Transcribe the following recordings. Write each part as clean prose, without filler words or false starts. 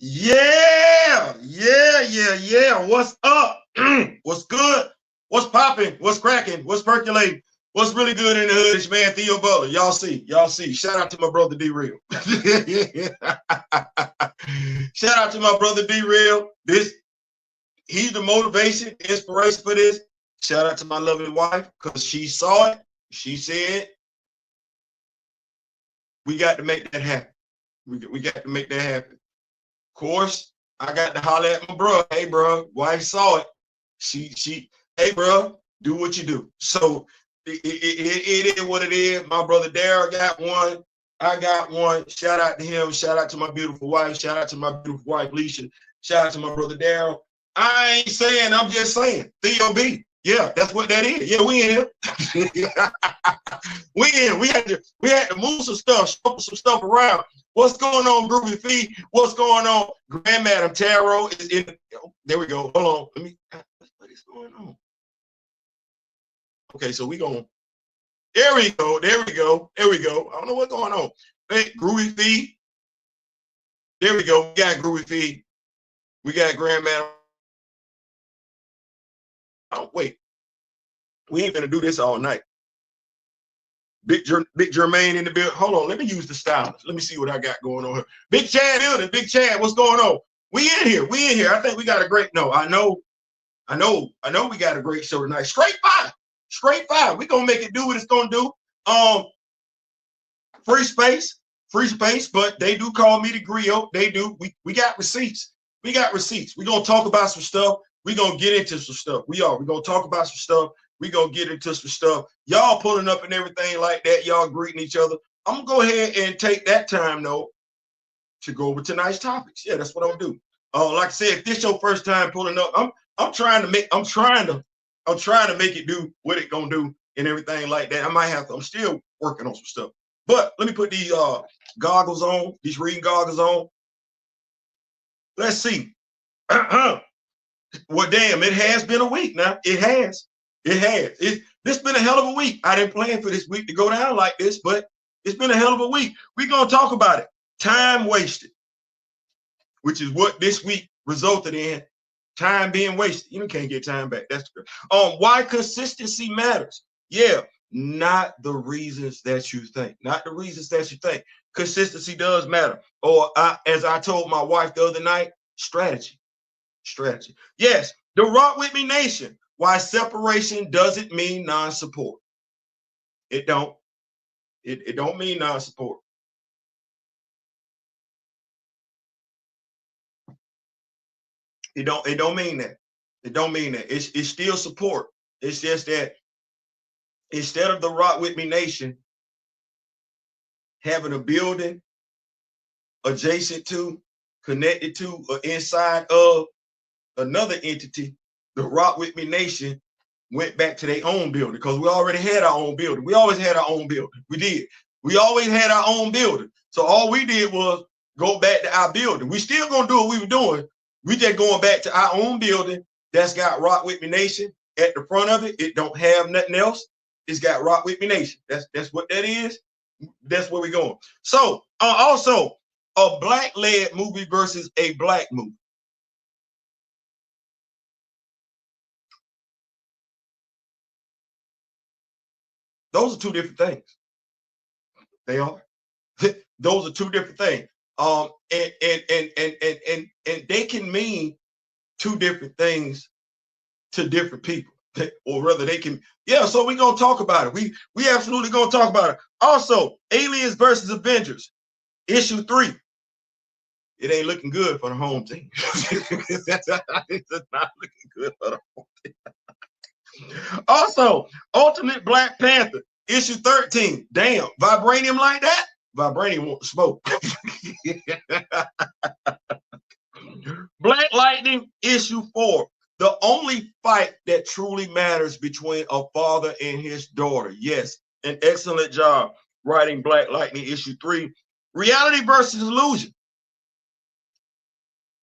Yeah. What's up? What's good? What's popping? What's cracking? What's percolating? What's really good in the hood? It's man Theo Butler. Y'all see. Shout out to my brother D Real. Shout out to my brother D Real. He's the motivation, inspiration for this. Shout out to my lovely wife, because she saw it. She said, we got to make that happen. We got to make that happen. Of course, I got to holler at my bro. Hey, bro, wife saw it. Hey, bro, do what you do. So it is what it is. My brother Daryl got one. I got one. Shout out to him. Shout out to my beautiful wife. Shout out to my beautiful wife, Leisha. Shout out to my brother Daryl. I ain't saying, I'm just saying. Theo B. Yeah, that's what that is. Yeah, we in here. We in. We had to move some stuff, shuffle some stuff around. What's going on, Groovy Feet? What's going on? Grand Madam Tarot is in. There we go. Hold on. What is going on? Okay, so we going. There we go. I don't know what's going on. Hey, Groovy Feet. There we go. We got Groovy Feet. We got Grand Madam. Oh, wait. We ain't gonna do this all night. Big Jermaine in the building. Hold on, let me use the stylus. Let me see what I got going on here. Big Chad building. Big Chad, what's going on? We in here. I think we got a great. No, I know. We got a great show tonight. Straight five. We gonna make it do what it's gonna do. Free space. But they do call me the griot. They do. We got receipts. We gonna talk about some stuff. We gonna get into some stuff. We gonna talk about some stuff. We gonna get into some stuff. Y'all pulling up and everything like that. Y'all greeting each other. I'm gonna go ahead and take that time though to go over tonight's topics. Yeah, that's what I'll do. Like I said, if this your first time pulling up, I'm trying to make it do what it gonna do and everything like that. I'm still working on some stuff. But let me put these goggles on, these reading goggles on. Let's see. Well, damn, it has been a week now. It has. This been a hell of a week. I didn't plan for this week to go down like this, but it's been a hell of a week. We're going to talk about it. Time wasted, which is what this week resulted in. Time being wasted. You can't get time back. That's good. Why consistency matters. Yeah, not the reasons that you think. Consistency does matter. Or as I told my wife the other night, strategy. Yes, the Rock With Me Nation. Why separation doesn't mean non-support. It don't. It don't mean non-support. It don't mean that. It's still support. It's just that instead of the Rock With Me Nation having a building adjacent to, connected to, or inside of another entity, the Rock With Me Nation went back to their own building because we already had our own building. We always had our own building. We did. We always had our own building. So all we did was go back to our building. We still gonna do what we were doing. We just going back to our own building that's got Rock With Me Nation at the front of it. It don't have nothing else. It's got Rock With Me Nation. That's what that is. That's where we're going. So also a black-led movie versus a black movie. Those are two different things. They are. Those are two different things. And they can mean two different things to different people, or rather, they can. Yeah. So we're gonna talk about it. We absolutely gonna talk about it. Also, Aliens versus Avengers, issue 3. It ain't looking good for the home team. It's not looking good for the home team. Also, Ultimate Black Panther, issue 13. Damn, Vibranium like that? Vibranium won't smoke. Black Lightning, issue 4. The only fight that truly matters between a father and his daughter. Yes, an excellent job writing Black Lightning, issue 3. Reality versus illusion.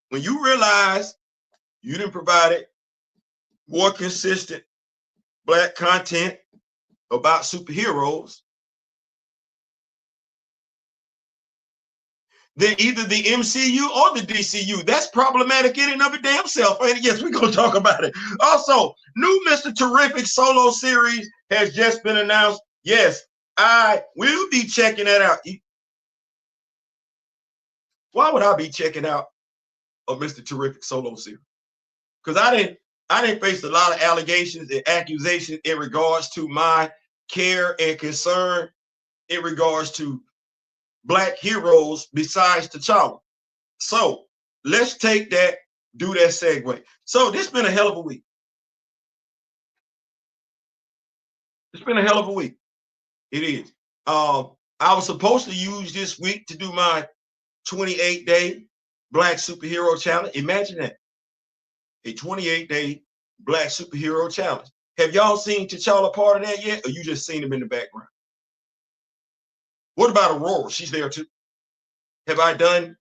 When you realize you didn't provide it more consistent Black content about superheroes, than either the MCU or the DCU. That's problematic in and of a damn self. And yes, we're going to talk about it. Also, new Mr. Terrific solo series has just been announced. Yes, I will be checking that out. Why would I be checking out a Mr. Terrific solo series? Because I didn't face a lot of allegations and accusations in regards to my care and concern in regards to Black heroes besides T'Challa. So let's take that, do that segue. So this has been a hell of a week. It's been a hell of a week. It is. I was supposed to use this week to do my 28-day Black Superhero Challenge. Imagine that. A 28-day Black Superhero Challenge. Have y'all seen T'Challa part of that yet? Or you just seen him in the background? What about Aurora? She's there too. Have I done?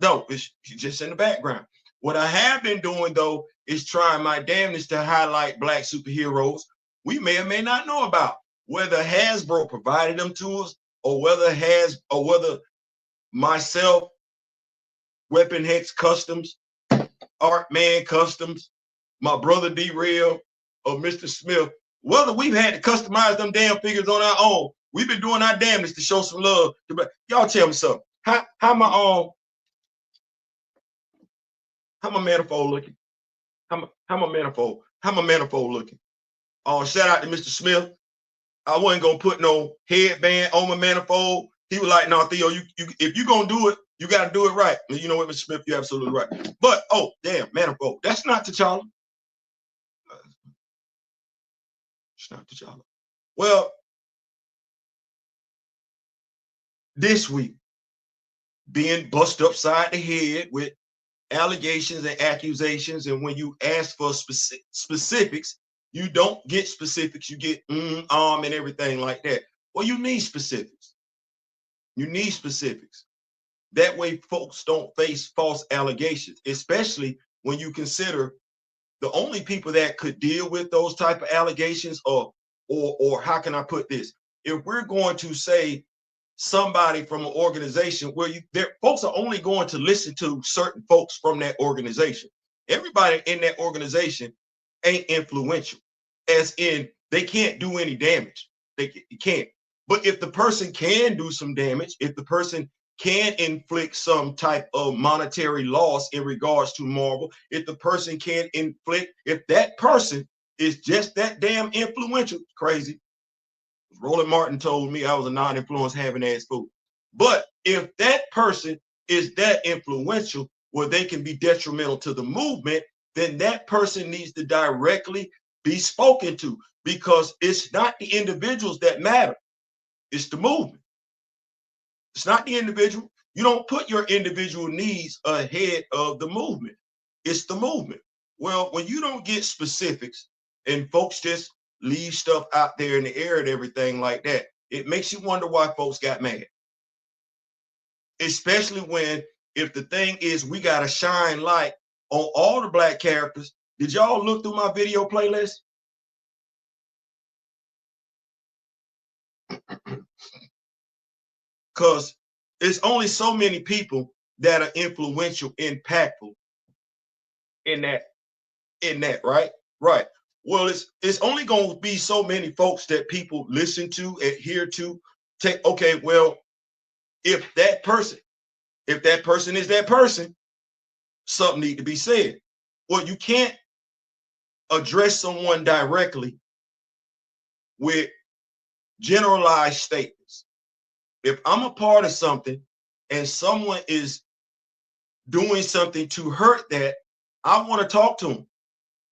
No, she's just in the background. What I have been doing though is trying my damnedest to highlight Black superheroes we may or may not know about, whether Hasbro provided them to us or whether myself, Weapon Hex Customs, Art Man Customs, my brother D-Real, or Mr. Smith, whether we've had to customize them damn figures on our own, we've been doing our damnedest to show some love. Y'all tell me something. How my manifold looking? How my manifold looking? Shout out to Mr. Smith. I wasn't gonna put no headband on my manifold. He was like, "No, Theo, you if you're gonna do it, you gotta do it right." And you know what, Mr. Smith, you're absolutely right. But oh damn, manifold. That's not T'Challa. It's not T'Challa. Well, this week, being busted upside the head with allegations and accusations, and when you ask for specifics, you don't get specifics. You get and everything like that. Well, you need specifics. You need specifics. That way, folks don't face false allegations, especially when you consider the only people that could deal with those type of allegations, or how can I put this? If we're going to say somebody from an organization where folks are only going to listen to certain folks from that organization. Everybody in that organization ain't influential, as in they can't do any damage. They can't. But if the person can do some damage, if the person can inflict some type of monetary loss in regards to Marvel, if the person can inflict, if that person is just that damn influential, crazy. Roland Martin told me I was a non-influence having ass fool. But if that person is that influential where they can be detrimental to the movement, then that person needs to directly be spoken to, because it's not the individuals that matter. It's the movement. It's not the individual. You don't put your individual needs ahead of the movement. It's the movement. Well, when you don't get specifics and folks just leave stuff out there in the air and everything like that, it makes you wonder why folks got mad. Especially when, if the thing is we got to shine light on all the Black characters. Did y'all look through my video playlist? Because it's only so many people that are influential, impactful in that, right? Right. Well, it's only going to be so many folks that people listen to, adhere to. Okay, well, if that person is that person, something need to be said. Well, you can't address someone directly with generalized statements. If I'm a part of something and someone is doing something to hurt that, I want to talk to them,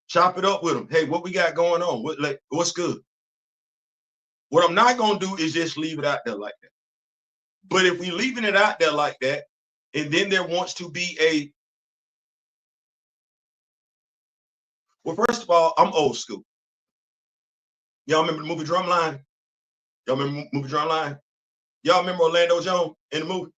chop it up with them. Hey, what we got going on? What's good? What I'm not going to do is just leave it out there like that. But if we leaving it out there like that, and then there wants to be well, first of all, I'm old school. Y'all remember the movie Drumline? Y'all remember the movie Drumline? Y'all remember Orlando Jones in the movie?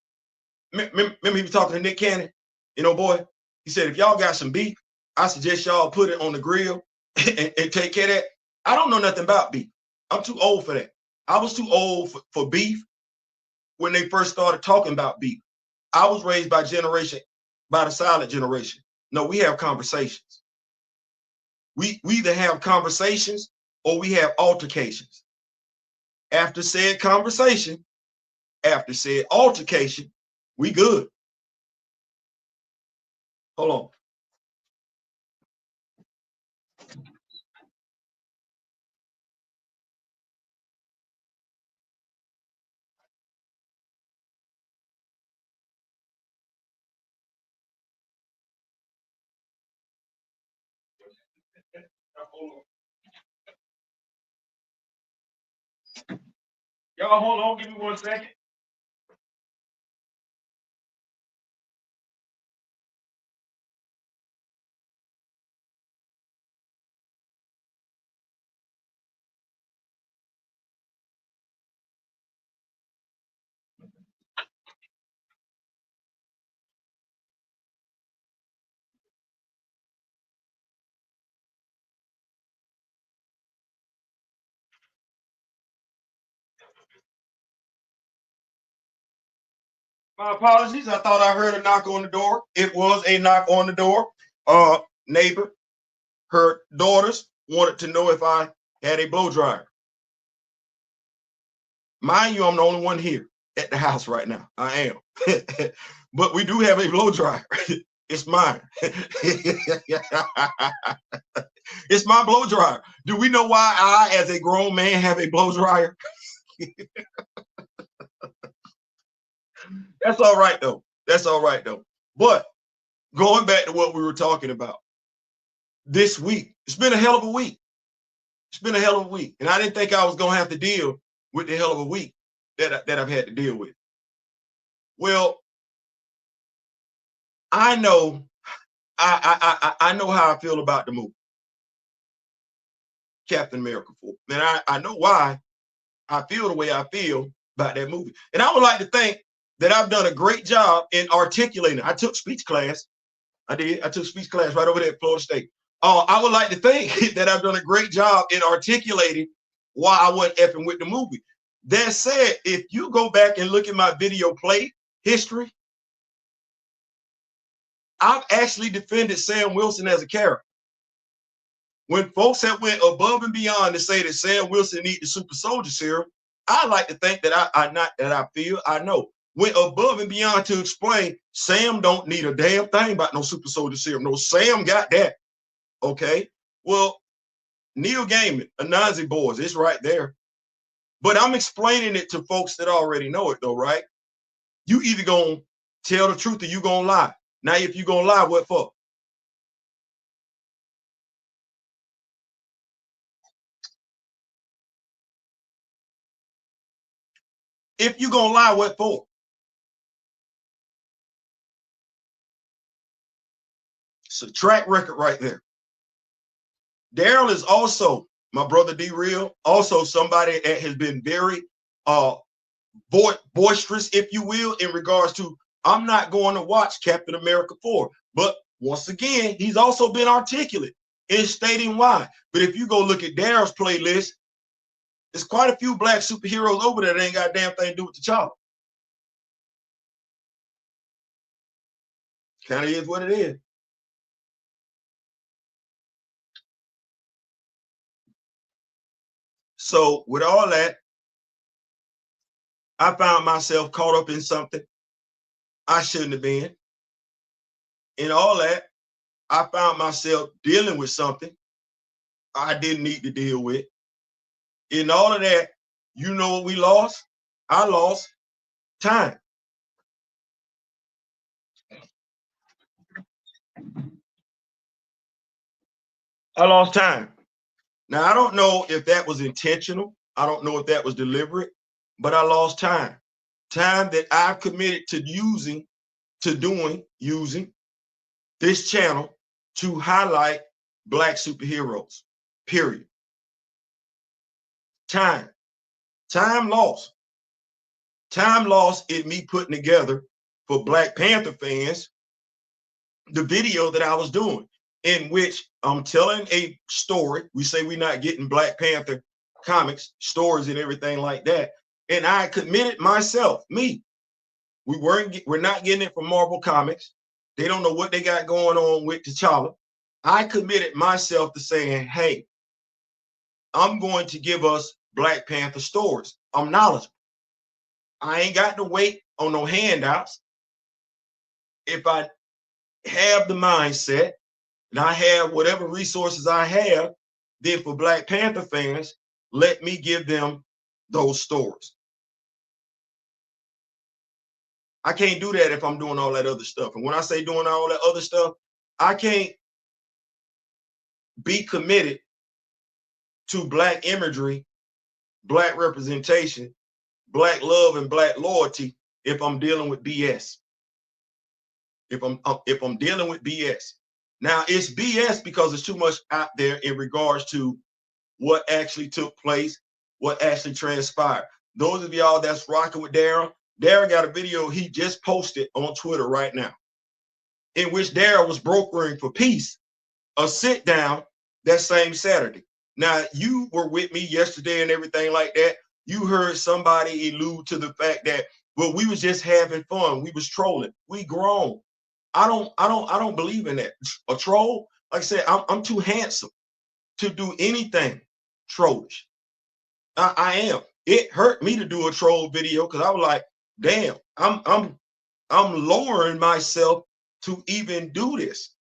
Remember he was talking to Nick Cannon? You know, boy, he said, if y'all got some beef, I suggest y'all put it on the grill and take care of that. I don't know nothing about beef. I'm too old for that. I was too old for beef when they first started talking about beef. I was raised by the silent generation. No, we have conversations. We either have conversations or we have altercations. After said conversation, after said altercation, we good. Hold on. Y'all hold on, give me 1 second. My apologies. I thought I heard a knock on the door. It was a knock on the door. Neighbor, her daughters wanted to know if I had a blow dryer. Mind you, I'm the only one here at the house right now. I am. But we do have a blow dryer. It's mine. It's my blow dryer. Do we know why I, as a grown man, have a blow dryer? That's all right, though. That's all right, though. But going back to what we were talking about, this week, it's been a hell of a week. It's been a hell of a week. And I didn't think I was going to have to deal with the hell of a week that I've had to deal with. Well, I know I know how I feel about the movie Captain America 4. And I know why I feel the way I feel about that movie. And I would like to think that I've done a great job in articulating. I took speech class. I did. I took speech class right over there at Florida State. I would like to think that I've done a great job in articulating why I wasn't effing with the movie. That said, if you go back and look at my video play history, I've actually defended Sam Wilson as a character. When folks have went above and beyond to say that Sam Wilson needs the super soldier serum, I like to think that I know. Went above and beyond to explain Sam don't need a damn thing about no super soldier serum. No, Sam got that. Okay. Well, Neil Gaiman, Anansi Boys, it's right there. But I'm explaining it to folks that already know it, though, right? You either gonna tell the truth or you gonna lie. Now, if you gonna lie, what for? If you gonna lie, what for? It's a track record right there. Daryl is also, my brother D-Real, also somebody that has been very boisterous, if you will, in regards to, I'm not going to watch Captain America 4. But once again, he's also been articulate in stating why. But if you go look at Daryl's playlist, there's quite a few black superheroes over there that ain't got a damn thing to do with the child. Kind of is what it is. So with all that, I found myself caught up in something I shouldn't have been. In all that, I found myself dealing with something I didn't need to deal with. In all of that, you know what we lost? I lost time. I lost time. Now, I don't know if that was intentional. I don't know if that was deliberate, but I lost time. Time that I've committed to using this channel to highlight black superheroes, period. Time lost. Time lost in me putting together for Black Panther fans the video that I was doing, in which I'm telling a story. We say we're not getting Black Panther comics, stories, and everything like that. And I committed myself, me, We're not getting it from Marvel Comics. They don't know what they got going on with T'Challa. I committed myself to saying, hey, I'm going to give us Black Panther stories. I'm knowledgeable. I ain't got to wait on no handouts. If I have the mindset and I have whatever resources I have, then for Black Panther fans, let me give them those stories. I can't do that if I'm doing all that other stuff. And when I say doing all that other stuff, I can't be committed to Black imagery, Black representation, Black love, and Black loyalty if I'm dealing with BS. If I'm dealing with BS. Now it's BS because there's too much out there in regards to what actually took place, what actually transpired. Those of y'all that's rocking with Darryl got a video he just posted on Twitter right now, in which Darryl was brokering for peace, a sit down that same Saturday. Now, you were with me yesterday and everything like that. You heard somebody allude to the fact that, well, we was just having fun. We was trolling. We grown. I don't believe in that. A troll, like I said, I'm too handsome to do anything trollish. I am. It hurt me to do a troll video because I was like, damn, I'm lowering myself to even do this.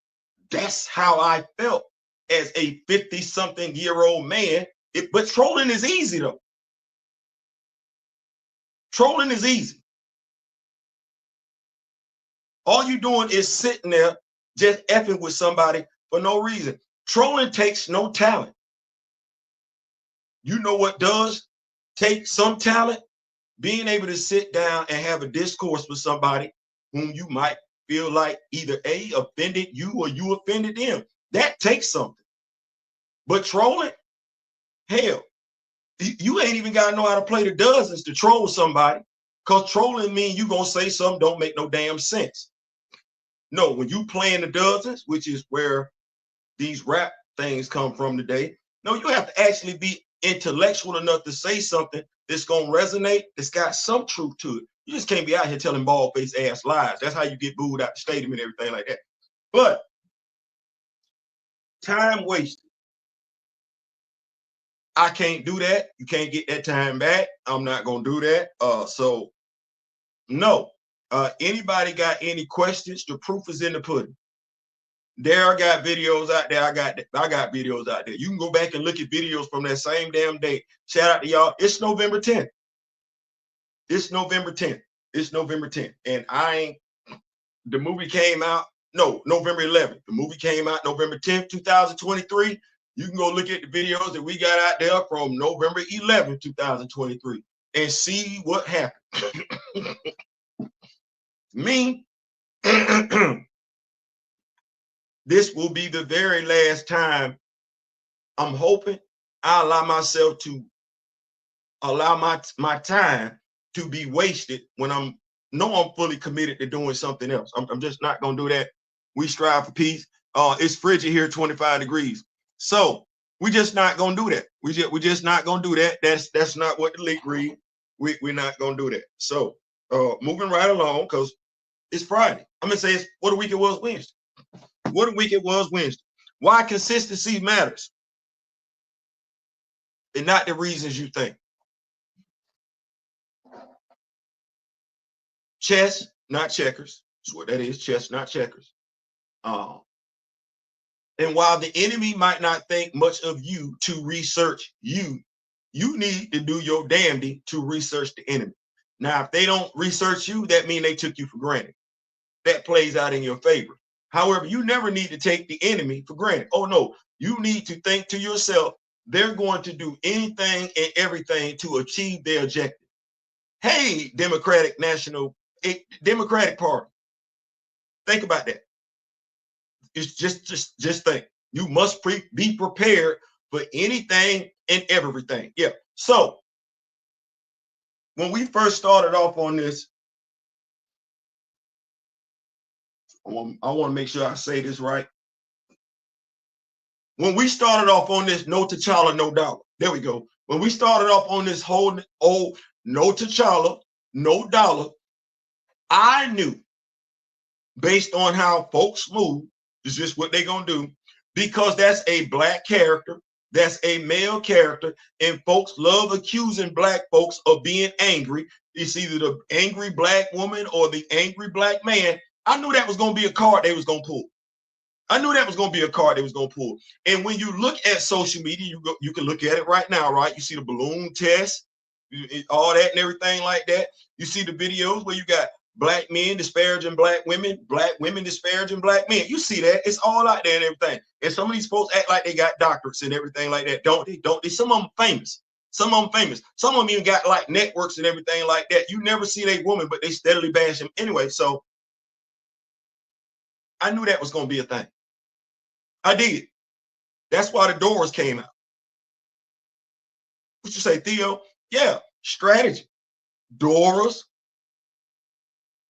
That's how I felt as a 50-something-year-old man. But trolling is easy though. Trolling is easy. All you're doing is sitting there just effing with somebody for no reason. Trolling takes no talent. You know what does take some talent? Being able to sit down and have a discourse with somebody whom you might feel like either A, offended you or you offended them. That takes something. But trolling, hell, you ain't even got to know how to play the dozens to troll somebody, because trolling means you going to say something don't make no damn sense. No, when you playing the dozens, which is where these rap things come from today, no, you have to actually be intellectual enough to say something that's going to resonate, that's got some truth to it. You just can't be out here telling bald-faced ass lies. That's how you get booed out the stadium and everything like that. But time wasted. I can't do that. You can't get that time back. I'm not going to do that. So, no. Anybody got any questions? The proof is in the pudding. There, I got videos out there. I got videos out there. You can go back and look at videos from that same damn day. Shout out to y'all. It's November 10th. It's November 10th. It's November 10th. And the movie came out, no, November 11th. The movie came out November 10th, 2023. You can go look at the videos that we got out there from November 11th, 2023 and see what happened. Me, this will be the very last time. I'm hoping I allow myself to allow my time to be wasted when I'm fully committed to doing something else. I'm just not gonna do that. We strive for peace. It's frigid here, 25 degrees. So we just not gonna do that. We just not gonna do that. That's not what the league read. We're not gonna do that. So moving right along, because it's Friday. I'm gonna say it's what a week it was Wednesday. What a week it was Wednesday. Why consistency matters, and not the reasons you think. Chess, not checkers. That's what that is. Chess, not checkers. And while the enemy might not think much of you to research you, you need to do your damnedy to research the enemy. Now, if they don't research you, that means they took you for granted. That plays out in your favor. However, you never need to take the enemy for granted. Oh, no. You need to think to yourself, they're going to do anything and everything to achieve their objective. Hey, Democratic Party. Think about that. It's just think. You must be prepared for anything and everything. Yeah. So when we first started off on this, I want to make sure I say this right. When we started off on this, no T'Challa, no dollar. There we go. When we started off on this whole no T'Challa, no dollar, I knew based on how folks move, is just what they're gonna do, because that's a black character, that's a male character, and folks love accusing black folks of being angry. It's either the angry black woman or the angry black man. I knew that was gonna be a card they was gonna pull. I knew that was going to be a card they was going to pull. And when you look at social media, you can look at it right now, right? You see the balloon test, all that and everything like that. You see the videos where you got black men disparaging black women disparaging black men. You see that. It's all out there and everything. And some of these folks act like they got doctorates and everything like that. Don't they? Don't they? Some of them famous. Some of them famous. Some of them even got like networks and everything like that. You never see a woman, but they steadily bash them anyway. So I knew that was going to be a thing. I did. That's why the doors came out. What you say, Theo? Yeah, strategy. Doors,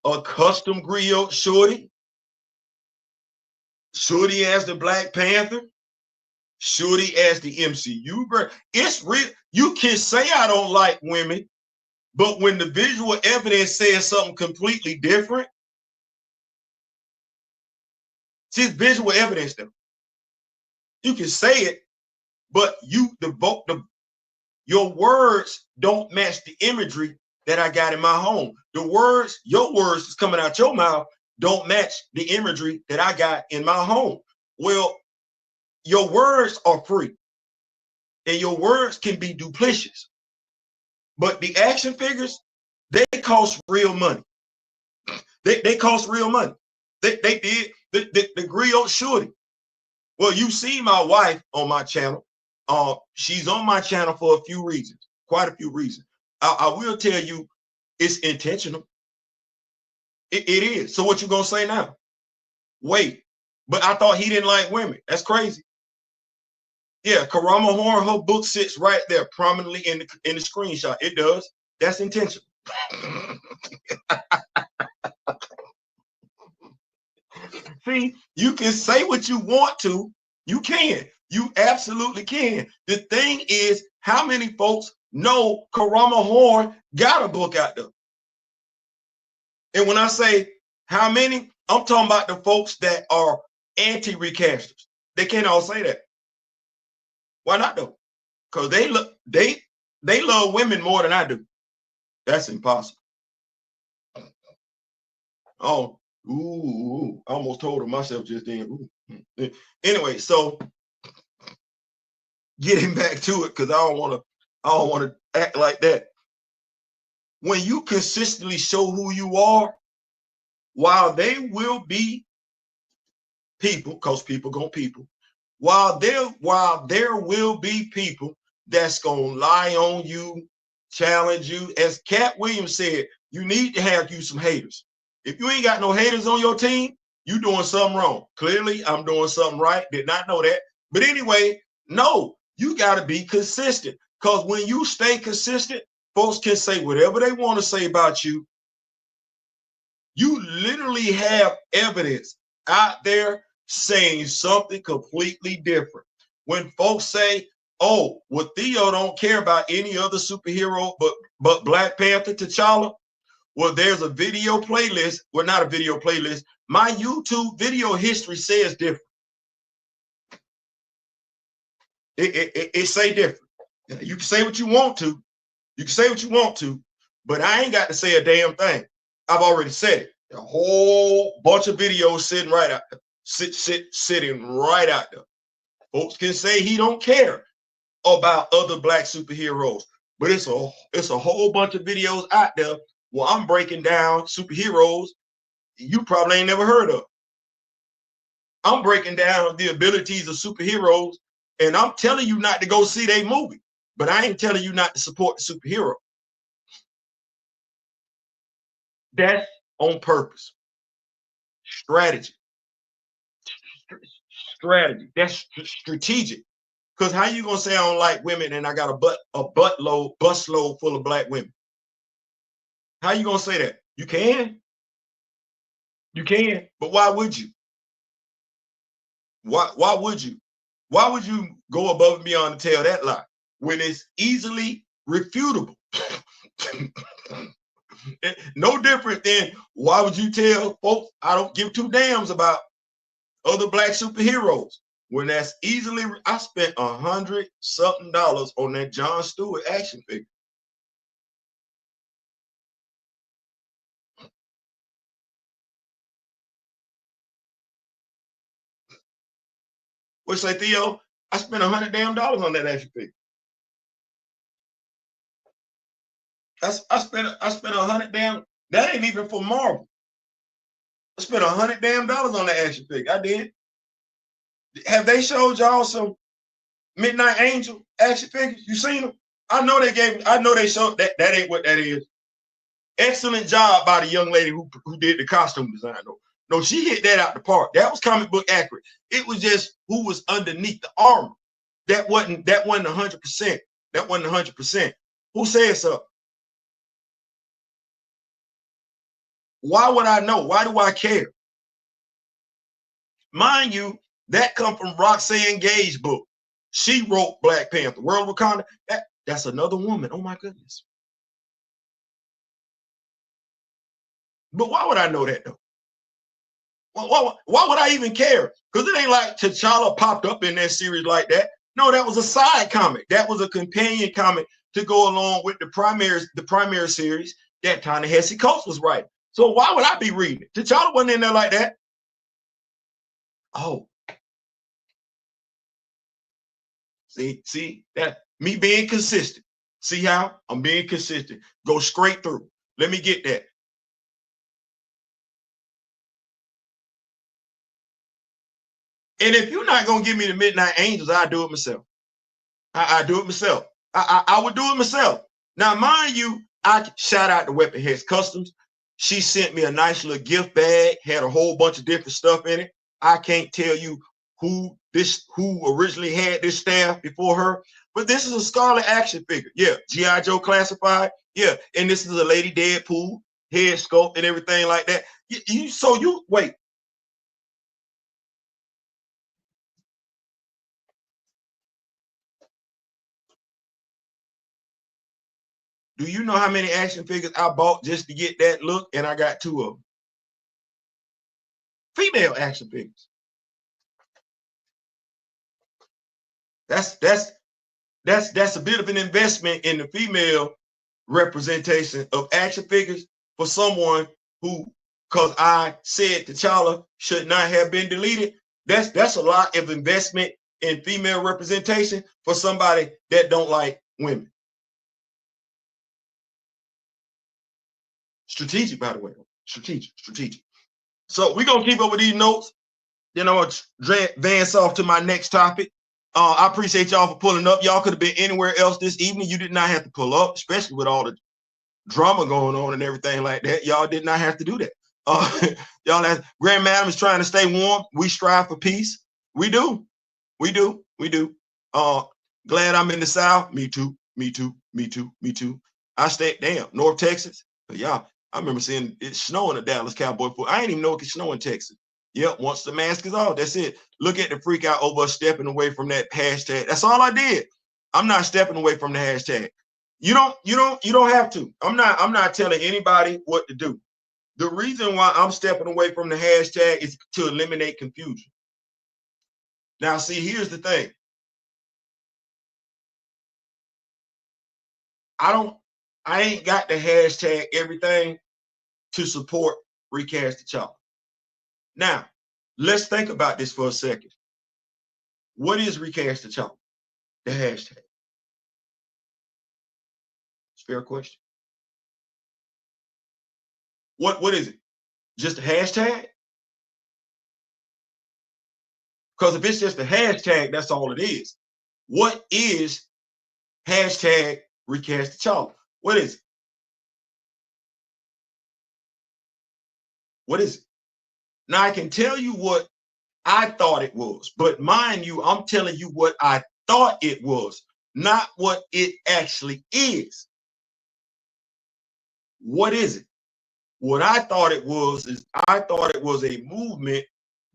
a custom griot shorty. Shorty as the Black Panther. Shorty as the MCU girl. It's real. You can say I don't like women, but when the visual evidence says something completely different, see, it's visual evidence though. You can say it, but your words don't match the imagery that I got in my home. The words, your words that's coming out your mouth don't match the imagery that I got in my home. Well, your words are free and your words can be duplicious, but the action figures, they cost real money. They cost real money. They did the griot shorty. Well, you see my wife on my channel. She's on my channel for a few reasons, quite a few reasons. I will tell you, it's intentional. It is. So what you gonna say now? Wait, but I thought he didn't like women. That's crazy. Yeah, Karama Horn, her book sits right there prominently in the screenshot. It does. That's intentional. See, you can say what you want to. You can. You absolutely can. The thing is, how many folks know Karama Horn got a book out there? And when I say how many, I'm talking about the folks that are anti-recasters. They can't all say that. Why not though? Because they love women more than I do. That's impossible. Oh, ooh, I almost told her myself just then. Ooh. Anyway, so getting back to it, because I don't want to act like that. When you consistently show who you are, while they will be people, because people gonna people, while there will be people that's gonna lie on you, challenge you. As Cat Williams said, you need to have you some haters. If you ain't got no haters on your team, you doing something wrong. Clearly, I'm doing something right. Did not know that. But anyway, no, you got to be consistent. Because when you stay consistent, folks can say whatever they want to say about you. You literally have evidence out there saying something completely different. When folks say, oh, well, Theo don't care about any other superhero but Black Panther, T'Challa. Well, there's a video playlist. Well, not a video playlist. My YouTube video history says different. It say different. You can say what you want to. You can say what you want to, but I ain't got to say a damn thing. I've already said it. A whole bunch of videos sitting right out there. Sitting right out there. Folks can say he don't care about other black superheroes, but it's a whole bunch of videos out there where I'm breaking down superheroes you probably ain't never heard of. I'm breaking down the abilities of superheroes, and I'm telling you not to go see their movie, but I ain't telling you not to support the superhero. That's on purpose. Strategy. Strategy. That's strategic. Because how you gonna say I don't like women and I got a busload full of black women? How you gonna say that? You can. You can, but why would you? Why would you? Why would you go above and beyond to tell that lie when it's easily refutable? No different than why would you tell folks I don't give two damns about other black superheroes when that's easily. I spent $100-something on that Jon Stewart action figure. What say, Theo? I spent $100 damn on that action figure. I spent $100 damn. That ain't even for Marvel. I spent $100 damn on that action figure. I did. Have they showed y'all some Midnight Angel action figures? You seen them? I know they gave. I know they showed that. That ain't what that is. Excellent job by the young lady who did the costume design. Though. No, she hit that out the park. That was comic book accurate. It was just who was underneath the armor. That wasn't 100%. That wasn't 100%. Who said so? Why would I know? Why do I care? Mind you, that come from Roxanne Gage's book. She wrote Black Panther, World of Wakanda. That's another woman. Oh my goodness. But why would I know that though? Why would I even care? Because it ain't like T'Challa popped up in that series like that. No, that was a side comic. That was a companion comic to go along with the primary series that Ta-Nehisi Coates was writing. So why would I be reading it? T'Challa wasn't in there like that. Oh. See that me being consistent. See how I'm being consistent. Go straight through. Let me get that. And if you're not gonna give me the Midnight Angels, I'll do it myself. I do it myself. I would do it myself. Now, mind you, I shout out to Weapon Heads Customs. She sent me a nice little gift bag, had a whole bunch of different stuff in it. I can't tell you who originally had this staff before her, but this is a Scarlet action figure. Yeah, G.I. Joe classified. Yeah, and this is a Lady Deadpool head sculpt and everything like that. You wait. Do you know how many action figures I bought just to get that look? And I got 2 of them. Female action figures. That's a bit of an investment in the female representation of action figures for someone who, because I said T'Challa should not have been deleted. That's a lot of investment in female representation for somebody that don't like women. Strategic, by the way. Strategic. So we're gonna keep up with these notes. Then I'm gonna advance off to my next topic. I appreciate y'all for pulling up. Y'all could have been anywhere else this evening. You did not have to pull up, especially with all the drama going on and everything like that. Y'all did not have to do that. Y'all have Grand Madam is trying to stay warm. We strive for peace. We do. Glad I'm in the South. Me too. I stay North Texas. But y'all, I remember seeing it snowing at Dallas Cowboy foot. I didn't even know it could snow in Texas. Yep, once the mask is off, that's it. Look at the freak out over stepping away from that hashtag. That's all I did. I'm not stepping away from the hashtag. You don't have to. I'm not telling anybody what to do. The reason why I'm stepping away from the hashtag is to eliminate confusion. Now, see, here's the thing. I ain't got the hashtag everything to support Recast T'Challa. Now, let's think about this for a second. What is Recast T'Challa? The hashtag. It's a fair question. What is it? Just a hashtag? Because if it's just a hashtag, that's all it is. What is hashtag Recast T'Challa? What is it? What is it? Now, I can tell you what I thought it was, but mind you, I'm telling you what I thought it was, not what it actually is. What is it? What I thought it was is I thought it was a movement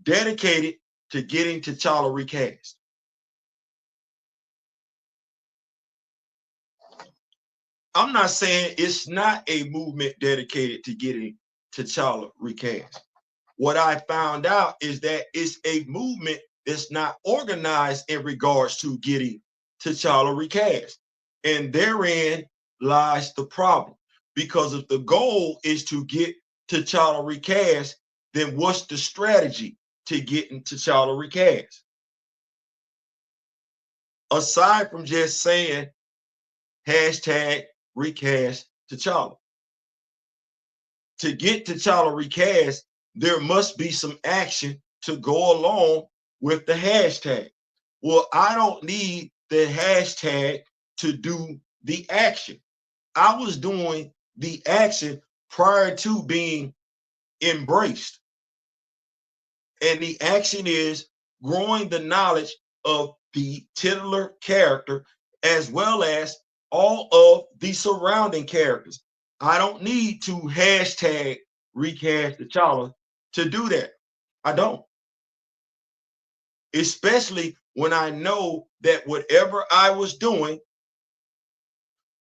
dedicated to getting T'Challa recast. I'm not saying it's not a movement dedicated to getting T'Challa recast. What I found out is that it's a movement that's not organized in regards to getting T'Challa recast. And therein lies the problem. Because if the goal is to get T'Challa recast, then what's the strategy to getting T'Challa recast? Aside from just saying hashtag recast T'Challa. To get T'Challa recast, there must be some action to go along with the hashtag. Well, I don't need the hashtag to do the action. I was doing the action prior to being embraced. And the action is growing the knowledge of the titular character as well as all of the surrounding characters. I don't need to hashtag recast T'Challa to do that. I don't. Especially when I know that whatever I was doing,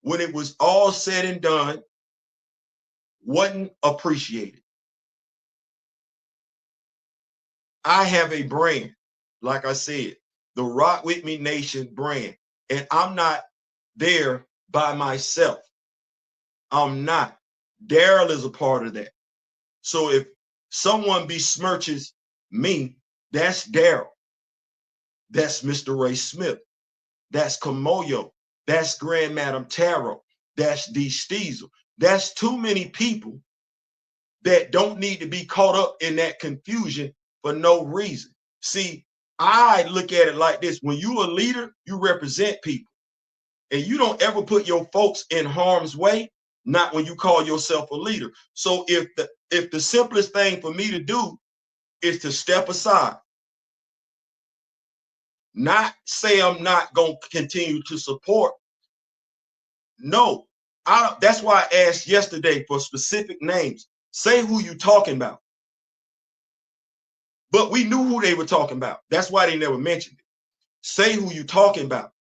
when it was all said and done, wasn't appreciated. I have a brand, like I said, the Rock With Me Nation brand, and I'm not there by myself. I'm not. Daryl is a part of that. So if someone besmirches me, that's Daryl. That's Mr. Ray Smith. That's Kamoyo. That's Grand Madam Tarot. That's D. Steezel. That's too many people that don't need to be caught up in that confusion for no reason. See, I look at it like this. When you're a leader, you represent people. And you don't ever put your folks in harm's way, not when you call yourself a leader. So if the simplest thing for me to do is to step aside, not say I'm not going to continue to support. No, that's why I asked yesterday for specific names. Say who you talking about. But we knew who they were talking about. That's why they never mentioned it. Say who you talking about.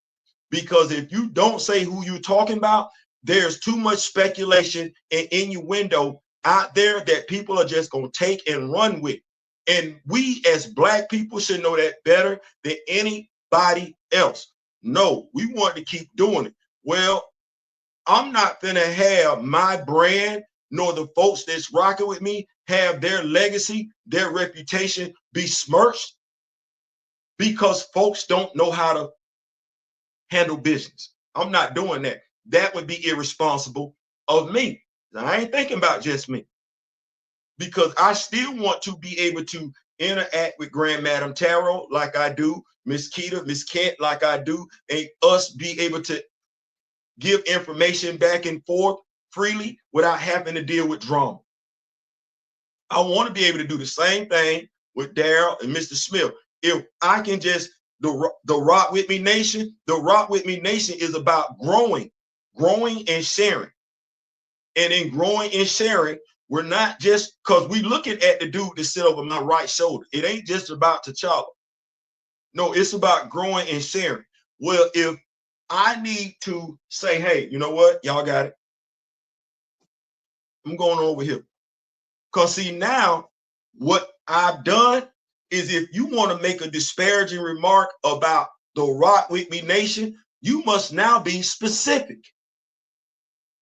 Because if you don't say who you're talking about, there's too much speculation and innuendo out there that people are just going to take and run with. And we as Black people should know that better than anybody else. No, we want to keep doing it. Well, I'm not going to have my brand nor the folks that's rocking with me have their legacy, their reputation besmirched because folks don't know how to handle business. I'm not doing that. That would be irresponsible of me. I ain't thinking about just me because I still want to be able to interact with Grand Madam Tarot like I do, Miss Keita, Miss Kent like I do, and us be able to give information back and forth freely without having to deal with drama. I want to be able to do the same thing with Daryl and Mr. Smith. If I can just the Rock With Me Nation, the Rock With Me Nation is about growing and sharing. And in growing and sharing, we're not just because we looking at the dude that sit over my right shoulder. It ain't just about T'Challa. No, it's about growing and sharing. Well, if I need to say, hey, you know what? Y'all got it. I'm going over here. Because see, now what I've done is if you want to make a disparaging remark about the Rock With Me Nation, you must now be specific.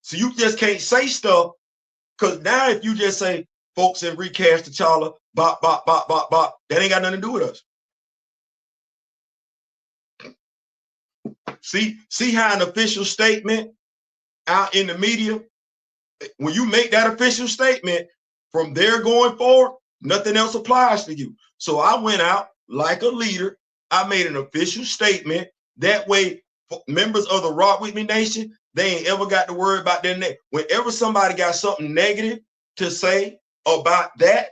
So you just can't say stuff because now if you just say folks in recast T'Challa, bop, bop, bop, bop, bop, that ain't got nothing to do with us. See how an official statement out in the media, when you make that official statement, from there going forward, nothing else applies to you. So I went out like a leader. I made an official statement. That way, members of the Rock With Me Nation, they ain't ever got to worry about their name. Whenever somebody got something negative to say about that,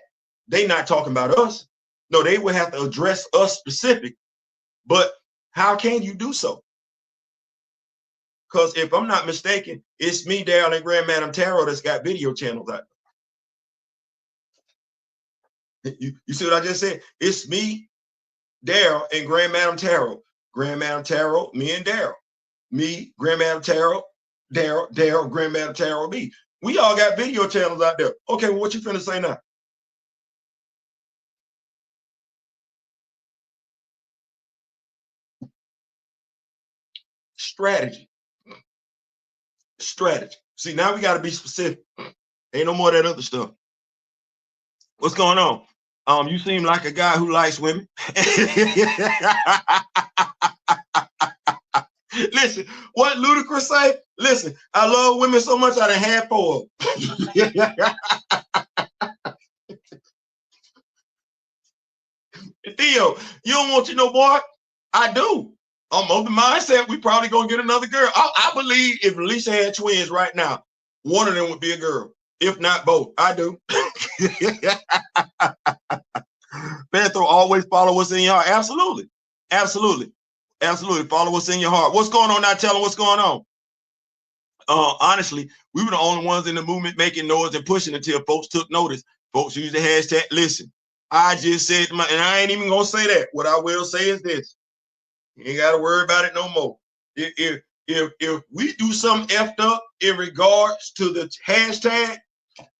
they not talking about us. No, they would have to address us specific. But how can you do so? Because if I'm not mistaken, it's me, Daryl, and Grand Madam Tarot that's got video channels out there. You see what I just said? It's me, Daryl, and Grand Madam Tarot. Grand Madam Tarot, me and Daryl. Me, Grand Madam Tarot, Daryl, Grandmaster Tarot B. We all got video channels out there. Okay, well, what you finna say now? Strategy. See, now we got to be specific. Ain't no more of that other stuff. What's going on? You seem like a guy who likes women. Listen, what Ludacris say? Listen, I love women so much I done had 4 of them. Theo, you don't want you no boy? I do. I'm of the mindset we probably gonna get another girl. I believe if Alicia had twins right now, one of them would be a girl, if not both. I do. Panther, always follow what's in your heart. Absolutely. Absolutely. Absolutely. Follow what's in your heart. What's going on now? Tell them what's going on. Honestly, we were the only ones in the movement making noise and pushing until folks took notice. Folks used the hashtag. Listen, I just said, and I ain't even gonna say that. What I will say is this: you ain't got to worry about it no more. If we do something effed up in regards to the hashtag,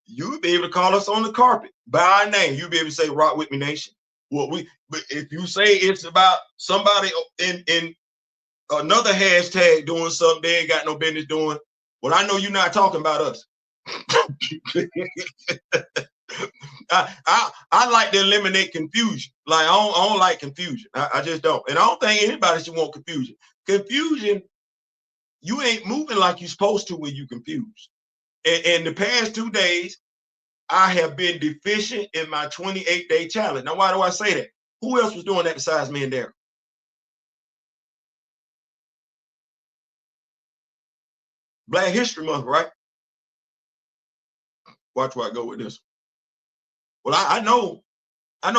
you'll be able to call us on the carpet by our name. You'll be able to say "Rock with me, Nation." But if you say it's about somebody in another hashtag doing something they ain't got no business doing, well, I know you're not talking about us. I like to eliminate confusion. Like I don't like confusion. I just don't. And I don't think anybody should want confusion. Confusion, you ain't moving like you're supposed to when you confused. And the past 2 days, I have been deficient in my 28-day challenge. Now, why do I say that? Who else was doing that besides me and Daryl? Black History Month, right? Watch where I go with this. Well, I know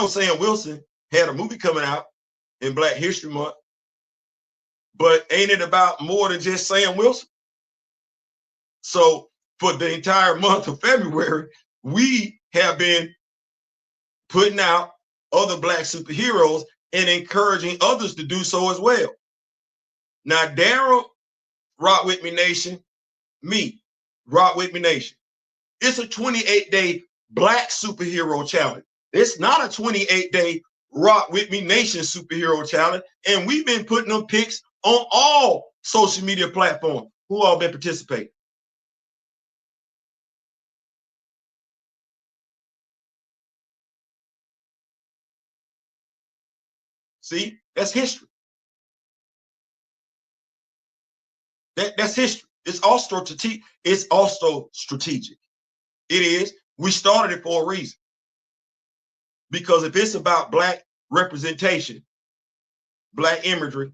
Sam Wilson had a movie coming out in Black History Month, but ain't it about more than just Sam Wilson? So for the entire month of February, we have been putting out other Black superheroes and encouraging others to do so as well. Now, Daryl, Rock With Me Nation, me, Rock With Me Nation. It's a 28-day Black superhero challenge. It's not a 28-day Rock With Me Nation superhero challenge. And we've been putting them pics on all social media platforms. Who all been participating? See, that's history. That's history. It's also strategic. It is. We started it for a reason. Because if it's about Black representation, Black imagery,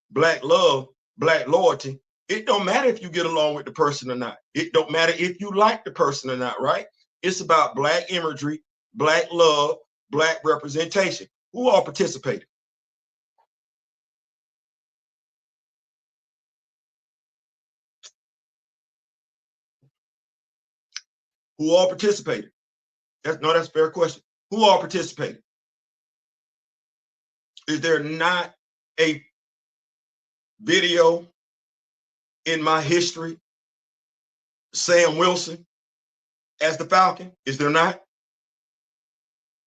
Black love, Black loyalty, it don't matter if you get along with the person or not. It don't matter if you like the person or not, right? It's about Black imagery, Black love, Black representation. Who all participated? Who all participated? That's a fair question. Who all participated? Is there not a video in my history, Sam Wilson as the Falcon? Is there not?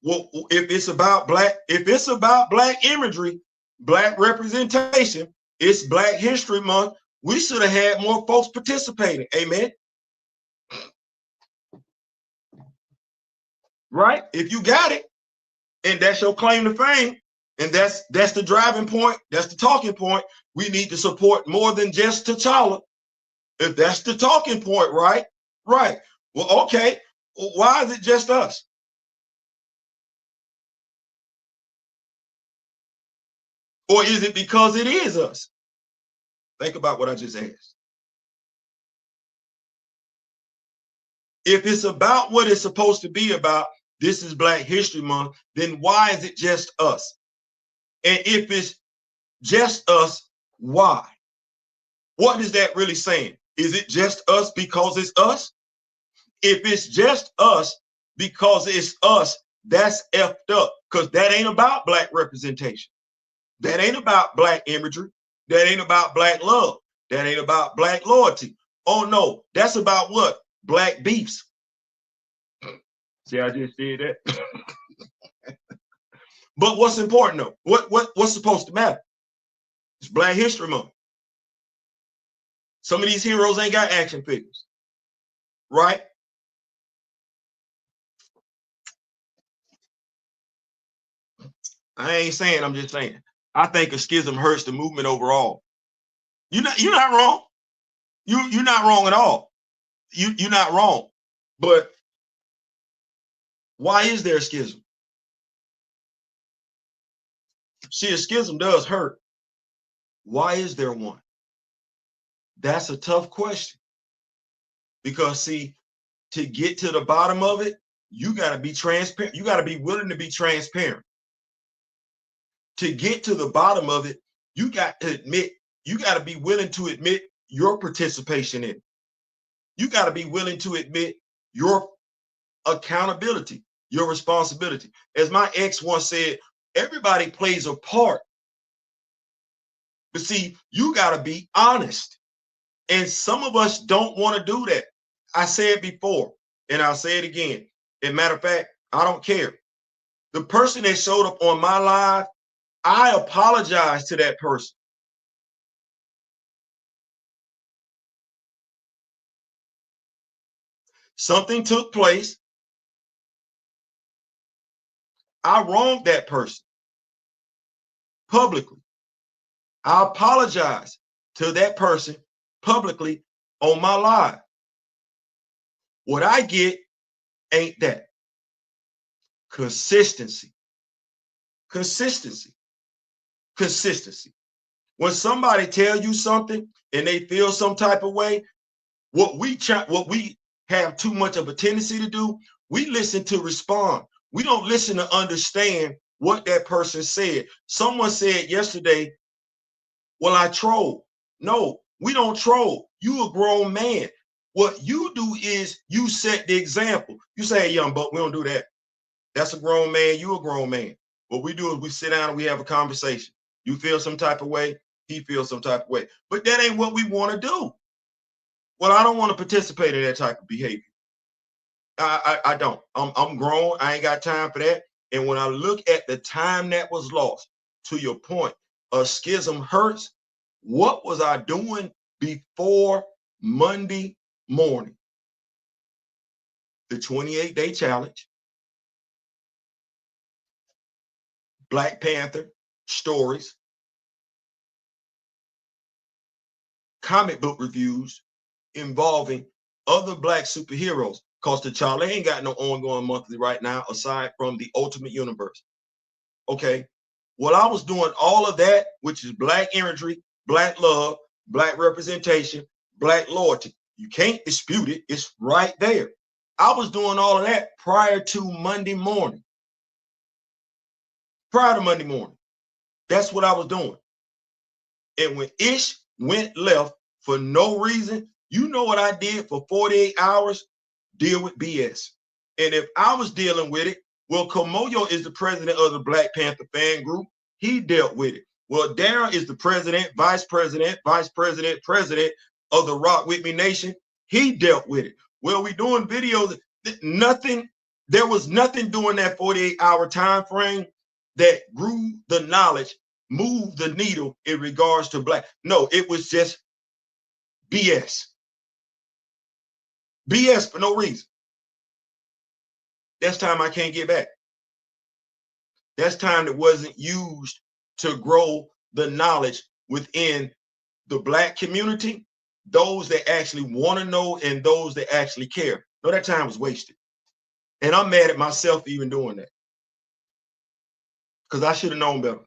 Well, if it's about Black imagery, Black representation, it's Black History Month, we should have had more folks participating. Amen. Right? If you got it, and that's your claim to fame, and that's the driving point, that's the talking point, we need to support more than just T'Challa. If that's the talking point, right? Right. Well, okay. Well, why is it just us? Or is it because it is us? Think about what I just asked. If it's about what it's supposed to be about, this is Black History Month, then why is it just us? And if it's just us, why? What is that really saying? Is it just us because it's us? If it's just us because it's us, that's effed up, because that ain't about Black representation. That ain't about Black imagery. That ain't about Black love. That ain't about Black loyalty. Oh no, that's about what? Black beefs. See, I just did that. But what's important though? What's supposed to matter? It's Black History Month. Some of these heroes ain't got action figures, right? I ain't saying, I'm just saying. I think a schism hurts the movement overall. You're not wrong. You're not wrong at all. You're not wrong. But why is there a schism? See, a schism does hurt. Why is there one? That's a tough question. Because see, to get to the bottom of it, you got to be transparent. You got to be willing to be transparent. To get to the bottom of it, you got to admit, you got to be willing to admit your participation in it. You got to be willing to admit your accountability, your responsibility. As my ex once said, everybody plays a part. But see, you got to be honest. And some of us don't want to do that. I said before, and I'll say it again. As a matter of fact, I don't care. The person that showed up on my live, I apologize to that person. Something took place. I wronged that person publicly. I apologize to that person publicly on my live. What I get ain't that. Consistency. Consistency. Consistency. When somebody tell you something and they feel some type of way, what we have too much of a tendency to do, we listen to respond. We don't listen to understand what that person said. Someone said yesterday, well, I troll. No, we don't troll. You a grown man. What you do is you set the example. You say, hey, young buck, we don't do that. That's a grown man. You a grown man. What we do is we sit down and we have a conversation. You feel some type of way. He feels some type of way. But that ain't what we want to do. Well, I don't want to participate in that type of behavior. I don't. I'm grown. I ain't got time for that. And when I look at the time that was lost, to your point, a schism hurts. What was I doing before Monday morning? The 28-day challenge, Black Panther stories, comic book reviews involving other Black superheroes. Because T'Challa ain't got no ongoing monthly right now, aside from the Ultimate Universe. Okay. Well, I was doing all of that, which is Black imagery, Black love, Black representation, Black loyalty. You can't dispute it. It's right there. I was doing all of that prior to Monday morning. Prior to Monday morning. That's what I was doing. And when Ish went left for no reason, you know what I did for 48 hours? Deal with BS. And if I was dealing with it, well, Komoyo is the president of the Black Panther fan group. He dealt with it. Well, Darren is the president, president of the Rock With Me Nation. He dealt with it. Well, we doing videos. Nothing. There was nothing during that 48-hour time frame that grew the knowledge, moved the needle in regards to Black. No, it was just BS. BS for no reason. That's time I can't get back. That's time that wasn't used to grow the knowledge within the Black community, those that actually want to know and those that actually care. No, that time was wasted. And I'm mad at myself for even doing that. Because I should have known better.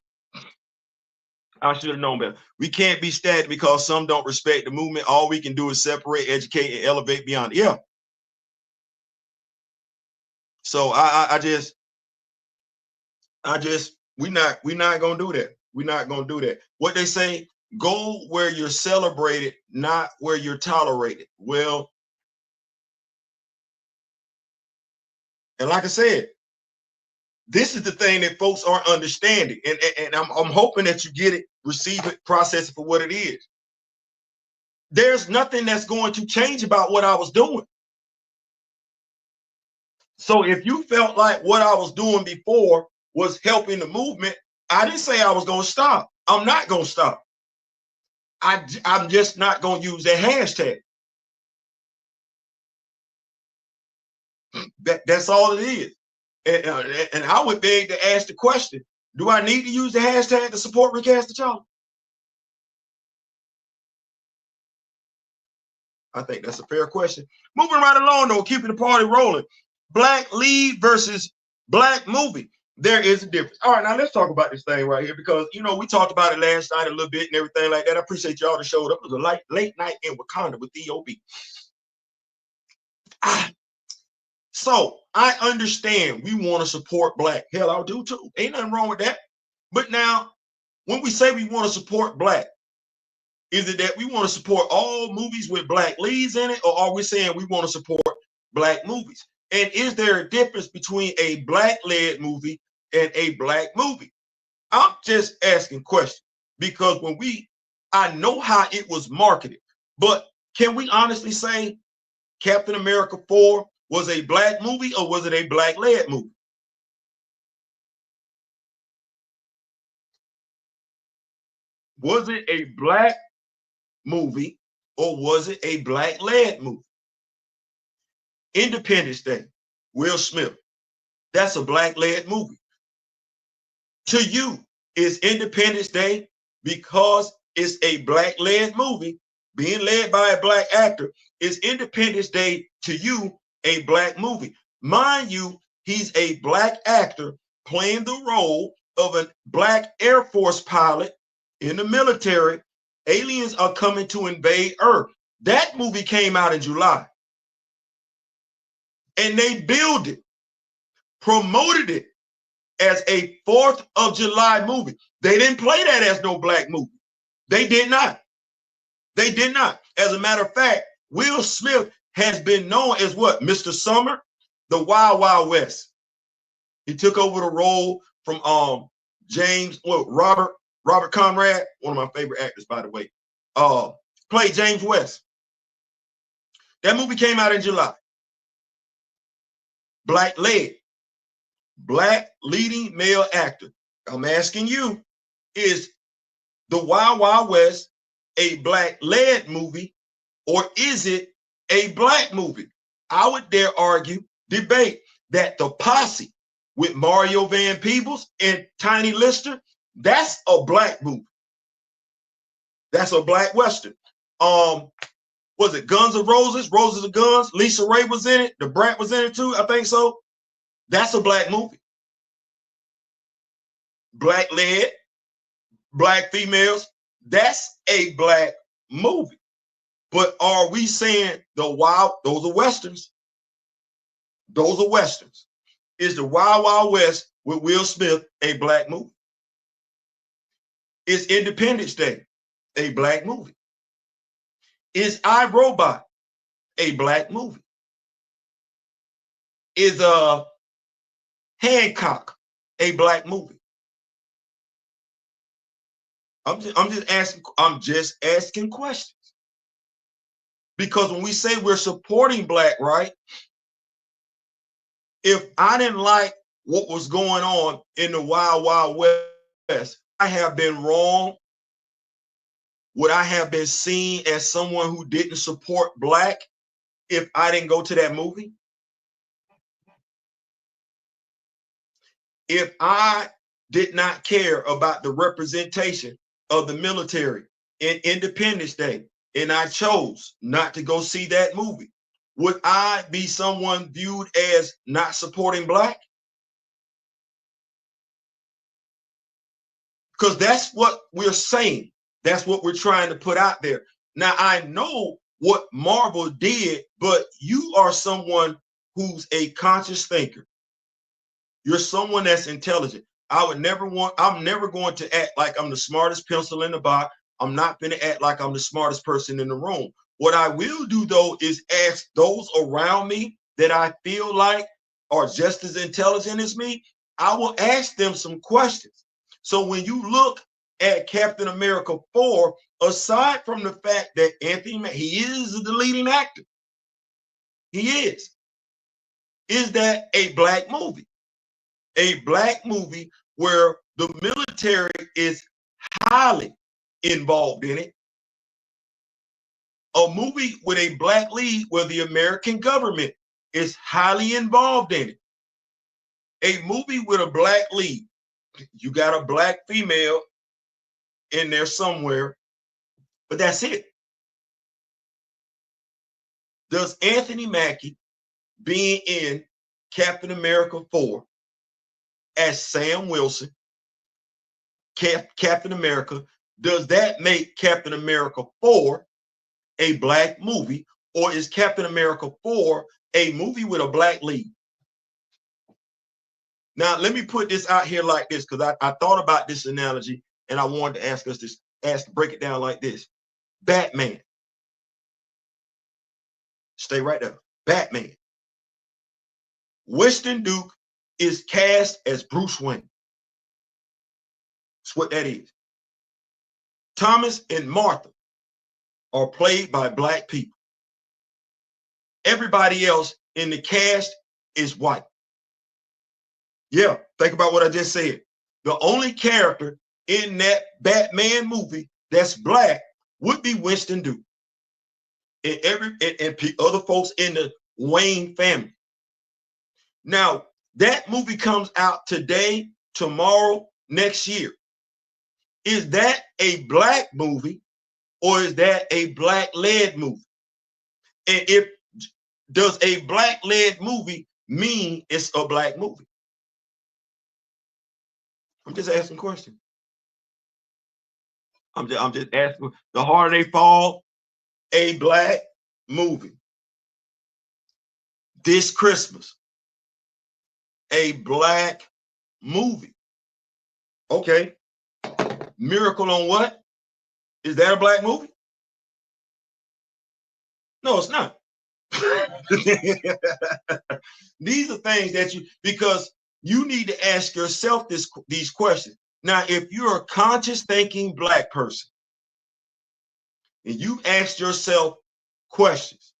I should have known better. We can't be static because some don't respect the movement. All we can do is separate, educate, and elevate beyond it. Yeah. So we're not gonna do that. We're not gonna do that. What they say, go where you're celebrated, not where you're tolerated. Well, and like I said, this is the thing that folks aren't understanding. And I'm hoping that you get it, receive it, process it for what it is. there's nothing that's going to change about what I was doing. So if you felt like what I was doing before was helping the movement, I didn't say I was going to stop. I'm not going to stop. I'm just not going to use that hashtag. That's all it is. And I would beg to ask the question, do I need to use the hashtag to support Recast T'Challa? I think that's a fair question. Moving right along, though, keeping the party rolling. Black lead versus black movie. There is a difference. All right, now let's talk about this thing right here because, you know, we talked about it last night a little bit and everything like that. I appreciate y'all that showed up. It was a late night in Wakanda with Theo. So I understand we want to support black. Hell, I do too. Ain't nothing wrong with that. But now, when we say we want to support black, is it that we want to support all movies with black leads in it, or are we saying we want to support black movies? And is there a difference between a black-led movie and a black movie? I'm just asking questions because I know how it was marketed, but can we honestly say Captain America 4 was a black movie or was it a black-led movie? Was it a black movie or was it a black-led movie? Independence Day, Will Smith, that's a black-led movie. To you, is Independence Day, because it's a black-led movie, being led by a black actor, is Independence Day to you a black movie? Mind you, he's a black actor playing the role of a black Air Force pilot in the military. Aliens are coming to invade Earth. That movie came out in July. And they billed it, promoted it as a 4th of July movie. They didn't play that as no black movie. They did not. They did not. As a matter of fact, Will Smith has been known as what? Mr. Summer, the Wild Wild West. He took over the role from Robert Conrad, one of my favorite actors, by the way, played James West. That movie came out in July. Black led, black leading male actor. I'm asking you, is the Wild Wild West a black led movie or is it a black movie? I would dare argue, debate that The Posse with Mario Van Peebles and Tiny Lister, that's a black movie. That's a black Western. Was it Guns N' Roses, Roses of Guns? Lisa Ray was in it. The Brat was in it too, I think so. That's a black movie. Black led, black females, that's a black movie. But are we saying those are Westerns? Those are Westerns. Is the Wild Wild West with Will Smith a black movie? Is Independence Day a black movie? Is I, Robot a black movie? Is Hancock a black movie? I'm just asking questions. Because when we say we're supporting black, right? If I didn't like what was going on in the Wild Wild West, I have been wrong. Would I have been seen as someone who didn't support black if I didn't go to that movie? If I did not care about the representation of the military in Independence Day and I chose not to go see that movie, would I be someone viewed as not supporting black? Because that's what we're saying. That's what we're trying to put out there. Now, I know what Marvel did, but you are someone who's a conscious thinker. You're someone that's intelligent. I'm never going to act like I'm the smartest pencil in the box. I'm not going to act like I'm the smartest person in the room. What I will do, though, is ask those around me that I feel like are just as intelligent as me. I will ask them some questions. So when you look at Captain America 4, aside from the fact that Anthony Mackie, he is the leading actor. He is that a black movie? A black movie where the military is highly involved in it. A movie with a black lead where the American government is highly involved in it. A movie with a black lead. You got a black female in there somewhere, but that's it. Does Anthony Mackie being in Captain America 4 as Sam Wilson, Captain America, does that make Captain America 4 a black movie, or is Captain America 4 a movie with a black lead? Now, let me put this out here like this, because I thought about this analogy and I wanted to ask us this, break it down like this. Batman. Stay right there. Batman. Winston Duke is cast as Bruce Wayne. That's what that is. Thomas and Martha are played by black people. Everybody else in the cast is white. Yeah, think about what I just said. The only character in that Batman movie that's black would be Winston Duke. And other folks in the Wayne family. Now, that movie comes out today, tomorrow, next year. Is that a black movie, or is that a black-led movie? And if does a black-led movie mean it's a black movie? I'm just asking questions. I'm just asking. The Harder They Fall, a black movie. This Christmas, a black movie. Okay. Miracle on What? Is that a black movie? No, it's not. These are things that because you need to ask yourself these questions. Now, if you're a conscious thinking black person and you asked yourself questions,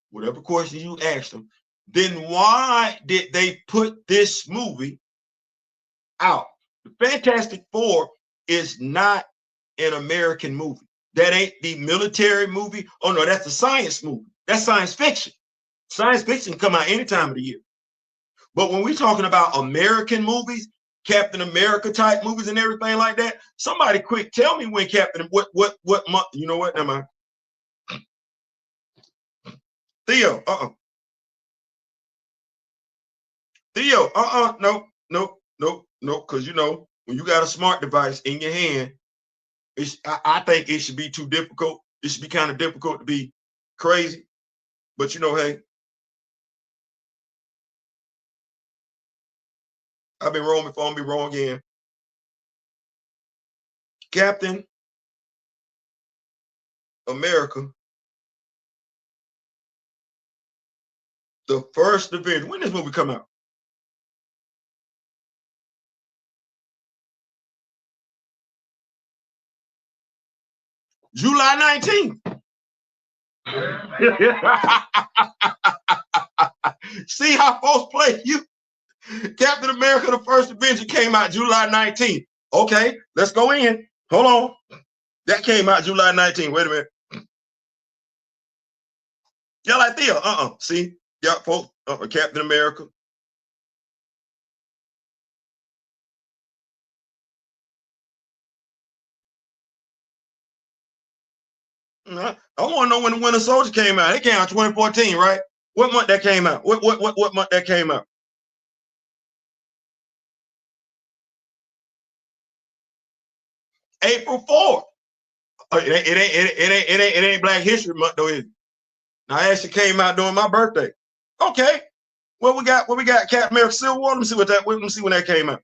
whatever questions you asked them, then why did they put this movie out? The Fantastic Four is not an American movie. That ain't the military movie. Oh no, that's a science movie. That's science fiction. Science fiction can come out any time of the year. But when we're talking about American movies, Captain America type movies and everything like that, somebody quick tell me when what month, you know what, never mind. Theo, Theo, no, because you know, when you got a smart device in your hand, I think it should be too difficult. It should be kind of difficult to be crazy. But you know, hey, I've been wrong before, I'm be wrong again. Captain America, the first Avenger. When does this movie come out? July 19th. See how folks play you? Captain America, the first Avenger came out July 19th. Okay, let's go in. Hold on. That came out July 19th. Wait a minute. Yeah, like Theo. See? Yeah, folks. Captain America. I want to know when the Winter Soldier came out. It came out 2014, right? What month that came out? What month that came out? April 4th. It ain't Black History Month though, is it? Now, it actually came out during my birthday. Okay. What we got? Captain America Civil War. Let me see let me see when that came out.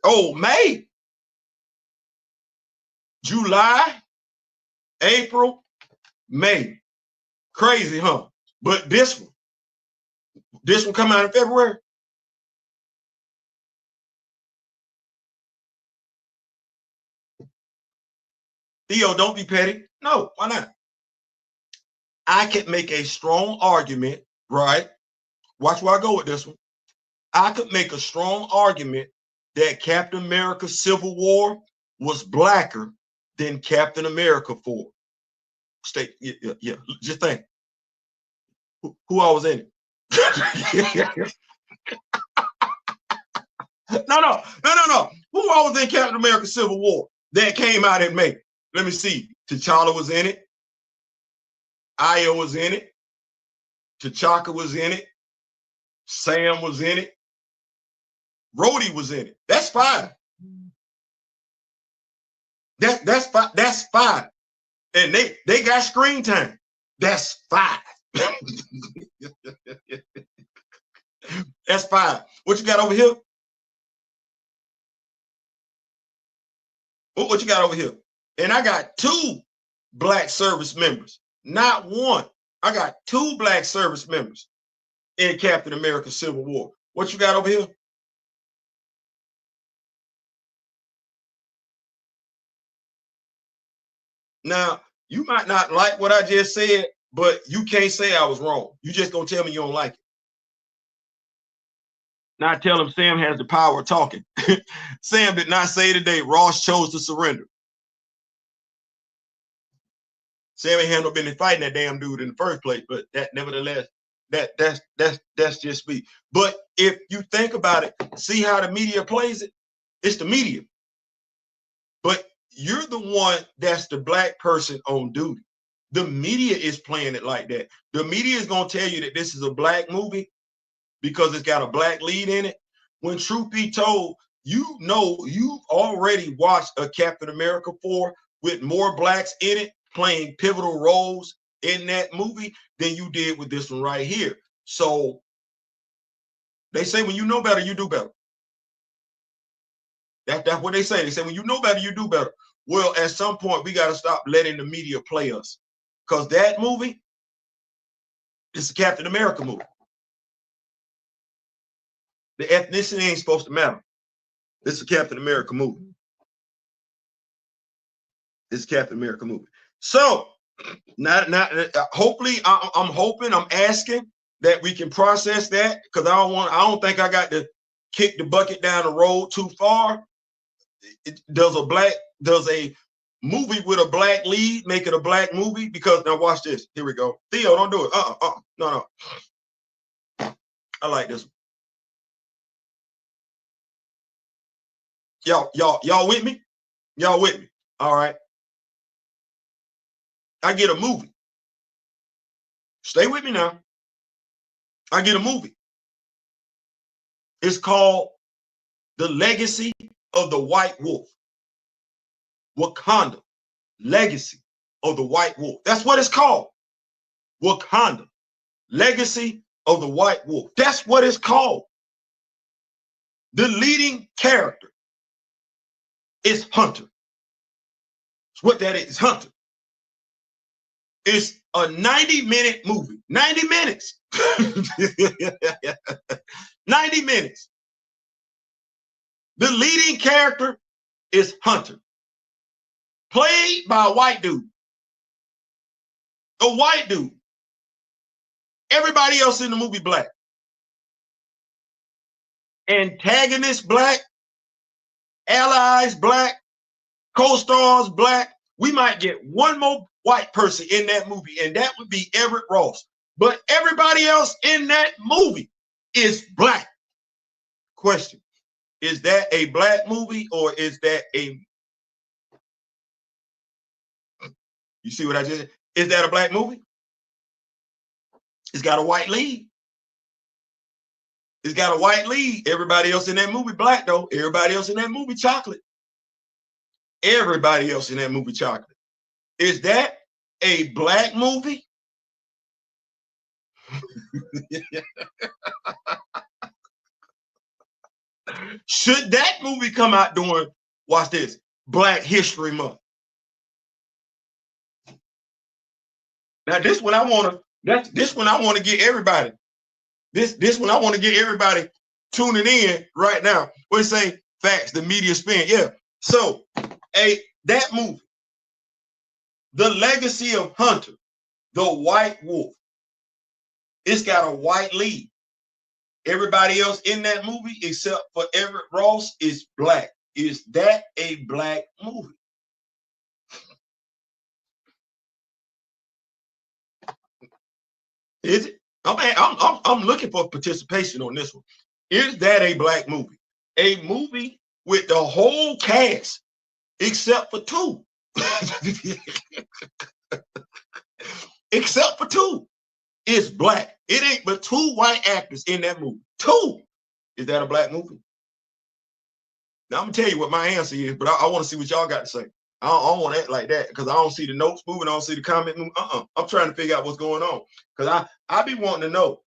Oh, May. July, April, May. Crazy, huh? But this one come out in February. Theo, don't be petty. No, why not? I could make a strong argument, right? Watch where I go with this one. I could make a strong argument that Captain America Civil War was blacker than Captain America 4. Yeah. Just think. Who I was in it? No. Who all was in Captain America Civil War that came out in May? Let me see. T'Challa was in it. Io was in it. T'Chaka was in it. Sam was in it. Rhodey was in it. That's 5. That's 5. That's 5. And they got screen time. That's 5. That's 5. What you got over here? What you got over here? And I got 2 black service members, not 1. I got 2 black service members in Captain America Civil War. What you got over here? Now, you might not like what I just said, but you can't say I was wrong. You just gonna tell me you don't like it. Now tell him Sam has the power of talking. Sam did not say today Ross chose to surrender. Sam ain't had no business fighting that damn dude in the first place, but that nevertheless, that's just me. But if you think about it, see how the media plays it? It's the media. But you're the one that's the black person on duty. The media is playing it like that. The media is gonna tell you that this is a black movie because it's got a black lead in it. When truth be told, you know you've already watched a Captain America 4 with more blacks in it playing pivotal roles in that movie than you did with this one right here. So they say when you know better, you do better. That's what they say. They say when you know better, you do better. Well, at some point, we got to stop letting the media play us. Because that movie is a Captain America movie. The ethnicity ain't supposed to matter. It's a Captain America movie. It's a Captain America movie. So, hopefully, I'm asking that we can process that because I don't think I got to kick the bucket down the road too far. Does a movie with a black lead make it a black movie? Because now watch this. Here we go. Theo, don't do it. No. I like this one. Y'all with me? Y'all with me? All right. I get a movie. Stay with me now. I get a movie. It's called The Legacy of the White Wolf. Wakanda. Legacy of the White Wolf. That's what it's called. Wakanda. Legacy of the White Wolf. That's what it's called. The leading character is Hunter. That's what that is, Hunter. It's a 90-minute movie. 90 minutes. 90 minutes. The leading character is Hunter. Played by a white dude. A white dude. Everybody else in the movie black. Antagonist black. Allies black. Co-stars black. We might get one more white person in that movie, and that would be Everett Ross. But everybody else in that movie is black. Question. Is that a black movie or is that a... You see what I just said? Is that a black movie? It's got a white lead. It's got a white lead. Everybody else in that movie black, though. Everybody else in that movie chocolate. Everybody else in that movie chocolate. Is that a black movie? Should that movie come out during, watch this, Black History Month? Now this one I want to get everybody. This one I want to get everybody tuning in right now. We say facts, the media spin. Yeah. So that movie The Legacy of Hunter, the White Wolf. It's got a white lead. Everybody else in that movie, except for Everett Ross, is black. Is that a black movie? Is it? I'm looking for participation on this one. Is that a black movie? A movie with the whole cast except for two. Except for two. It's black. It ain't but two white actors in that movie. Two. Is that a black movie? Now I'm gonna tell you what my answer is, but I want to see what y'all got to say. I don't want to act like that because I don't see the notes moving. I don't see the comment moving. I'm trying to figure out what's going on because I be wanting to know.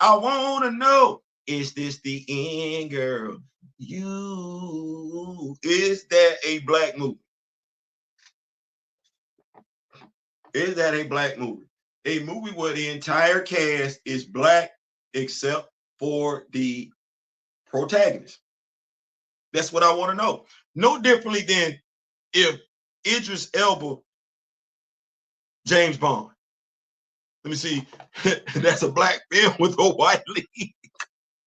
I want to know, is this the end, girl? Is that a black movie? Is that a black movie? A movie where the entire cast is black except for the protagonist. That's what I want to know. No differently than if Idris Elba, James Bond. Let me see. That's a black film with a white lead.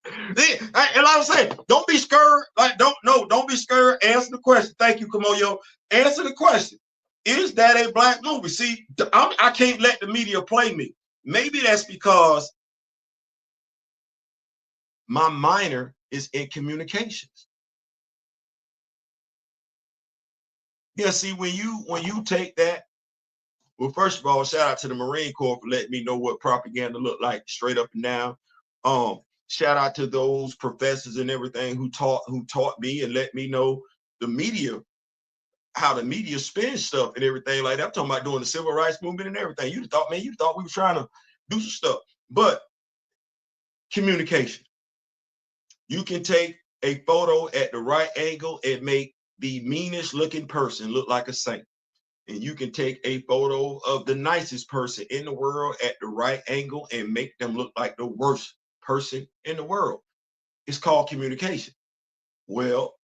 And like I said, don't be scared. Like, don't be scared. Answer the question. Thank you, Kamoyo. Answer the question. Is that a black movie? See, I can't let the media play me. Maybe that's because my minor is in communications. Yeah, see, when you take that, well, first of all, shout out to the Marine Corps for letting me know what propaganda looked like straight up and down. Shout out to those professors and everything who taught me and let me know the media, how the media spins stuff and everything like that. I'm talking about doing the civil rights movement and everything. You thought we were trying to do some stuff. But communication. You can take a photo at the right angle and make the meanest looking person look like a saint. And you can take a photo of the nicest person in the world at the right angle and make them look like the worst person in the world. It's called communication. Well,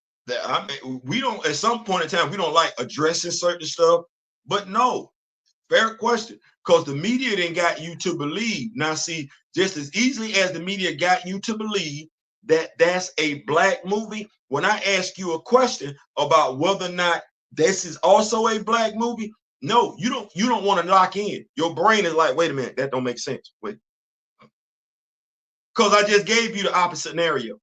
we don't, at some point in time, we don't like addressing certain stuff, but no, fair question, because the media then got you to believe. Now, see, just as easily as the media got you to believe that that's a black movie, when I ask you a question about whether or not this is also a black movie, no, you don't want to lock in. Your brain is like, wait a minute, that don't make sense. Wait. Because I just gave you the opposite scenario.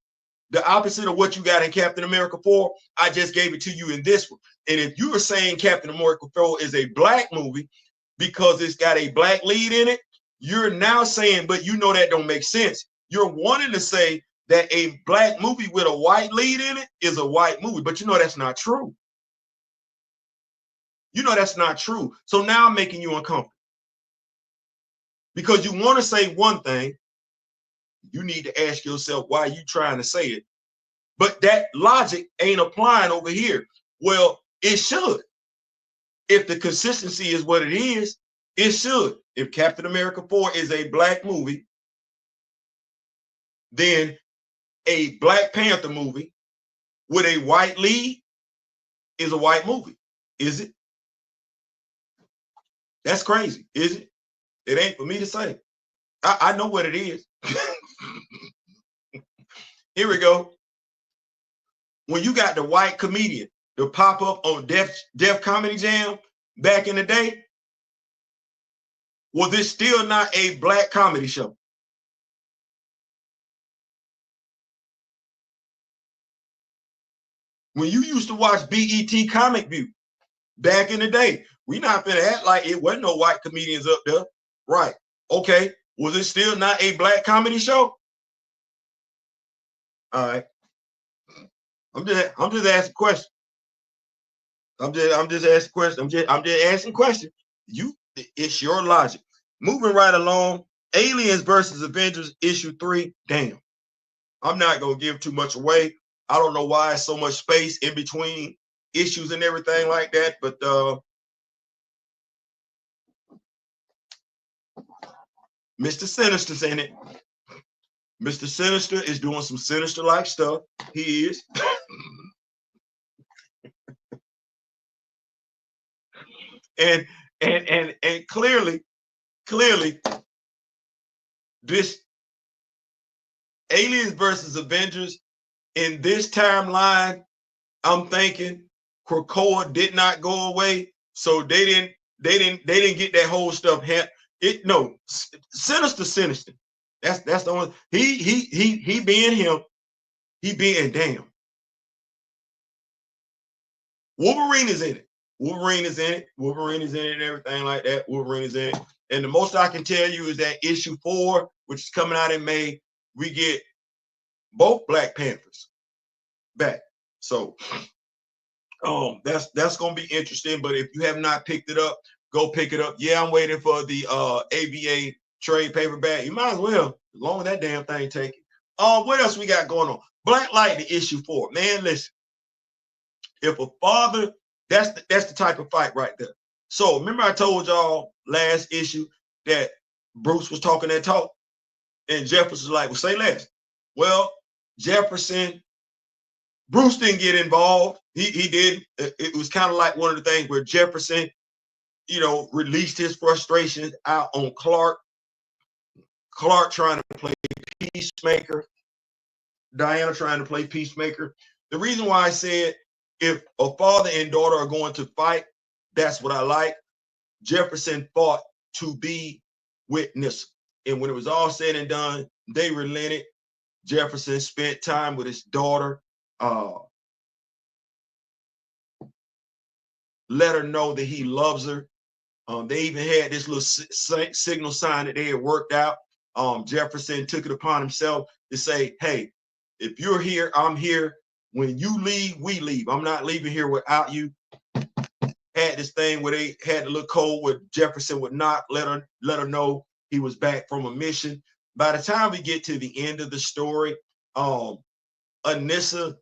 The opposite of what you got in Captain America 4, I just gave it to you in this one. And if you were saying Captain America 4 is a black movie because it's got a black lead in it, you're now saying, but you know that don't make sense. You're wanting to say that a black movie with a white lead in it is a white movie, but you know that's not true. You know that's not true. So now I'm making you uncomfortable. Because you want to say one thing, you need to ask yourself why you trying to say it. But that logic ain't applying over here. Well, it should. If the consistency is what it is, it should. If Captain America 4 is a black movie, then a Black Panther movie with a white lead is a white movie. Is it? That's crazy, is it? It ain't for me to say. I know what it is. Here we go. When you got the white comedian to pop up on Def Comedy Jam back in the day, was this still not a black comedy show? When you used to watch BET Comic View back in the day, we not finna act like it wasn't no white comedians up there. Right. Okay. Was it still not a black comedy show? All right. I'm just asking questions. I'm just asking questions. I'm just asking questions. It's your logic. Moving right along. Aliens versus Avengers issue 3. Damn. I'm not gonna give too much away. I don't know why so much space in between issues and everything like that, but Mr. Sinister's in it. Mr. Sinister is doing some Sinister-like stuff. He is. And And clearly, this Aliens versus Avengers in this timeline, I'm thinking Krakoa did not go away, so they didn't get that whole stuff. No, Sinister. That's the only he being him, he being damn. Wolverine is in it. Wolverine is in it and everything like that. Wolverine is in it. And the most I can tell you is that issue 4, which is coming out in May, we get both Black Panthers back. So that's gonna be interesting. But if you have not picked it up, go pick it up. Yeah, I'm waiting for the AVA trade paperback. You might as well, as long as that damn thing take it. What else we got going on? Black Lightning issue 4. Man, listen. If a father, that's the type of fight right there. So remember I told y'all last issue that Bruce was talking that talk, and Jefferson was like, well, say less. Well, Bruce didn't get involved. He did. It was kind of like one of the things where Jefferson, released his frustrations out on Clark. Clark trying to play peacemaker. Diana trying to play peacemaker. The reason why I said if a father and daughter are going to fight, that's what I like. Jefferson fought to be witness. And when it was all said and done, they relented. Jefferson spent time with his daughter, let her know that he loves her. They even had this little signal sign that they had worked out. Jefferson took it upon himself to say, hey, if you're here, I'm here. When you leave, we leave. I'm not leaving here without you. Had this thing where they had the little code where Jefferson would knock, let her know he was back from a mission. By the time we get to the end of the story, Anissa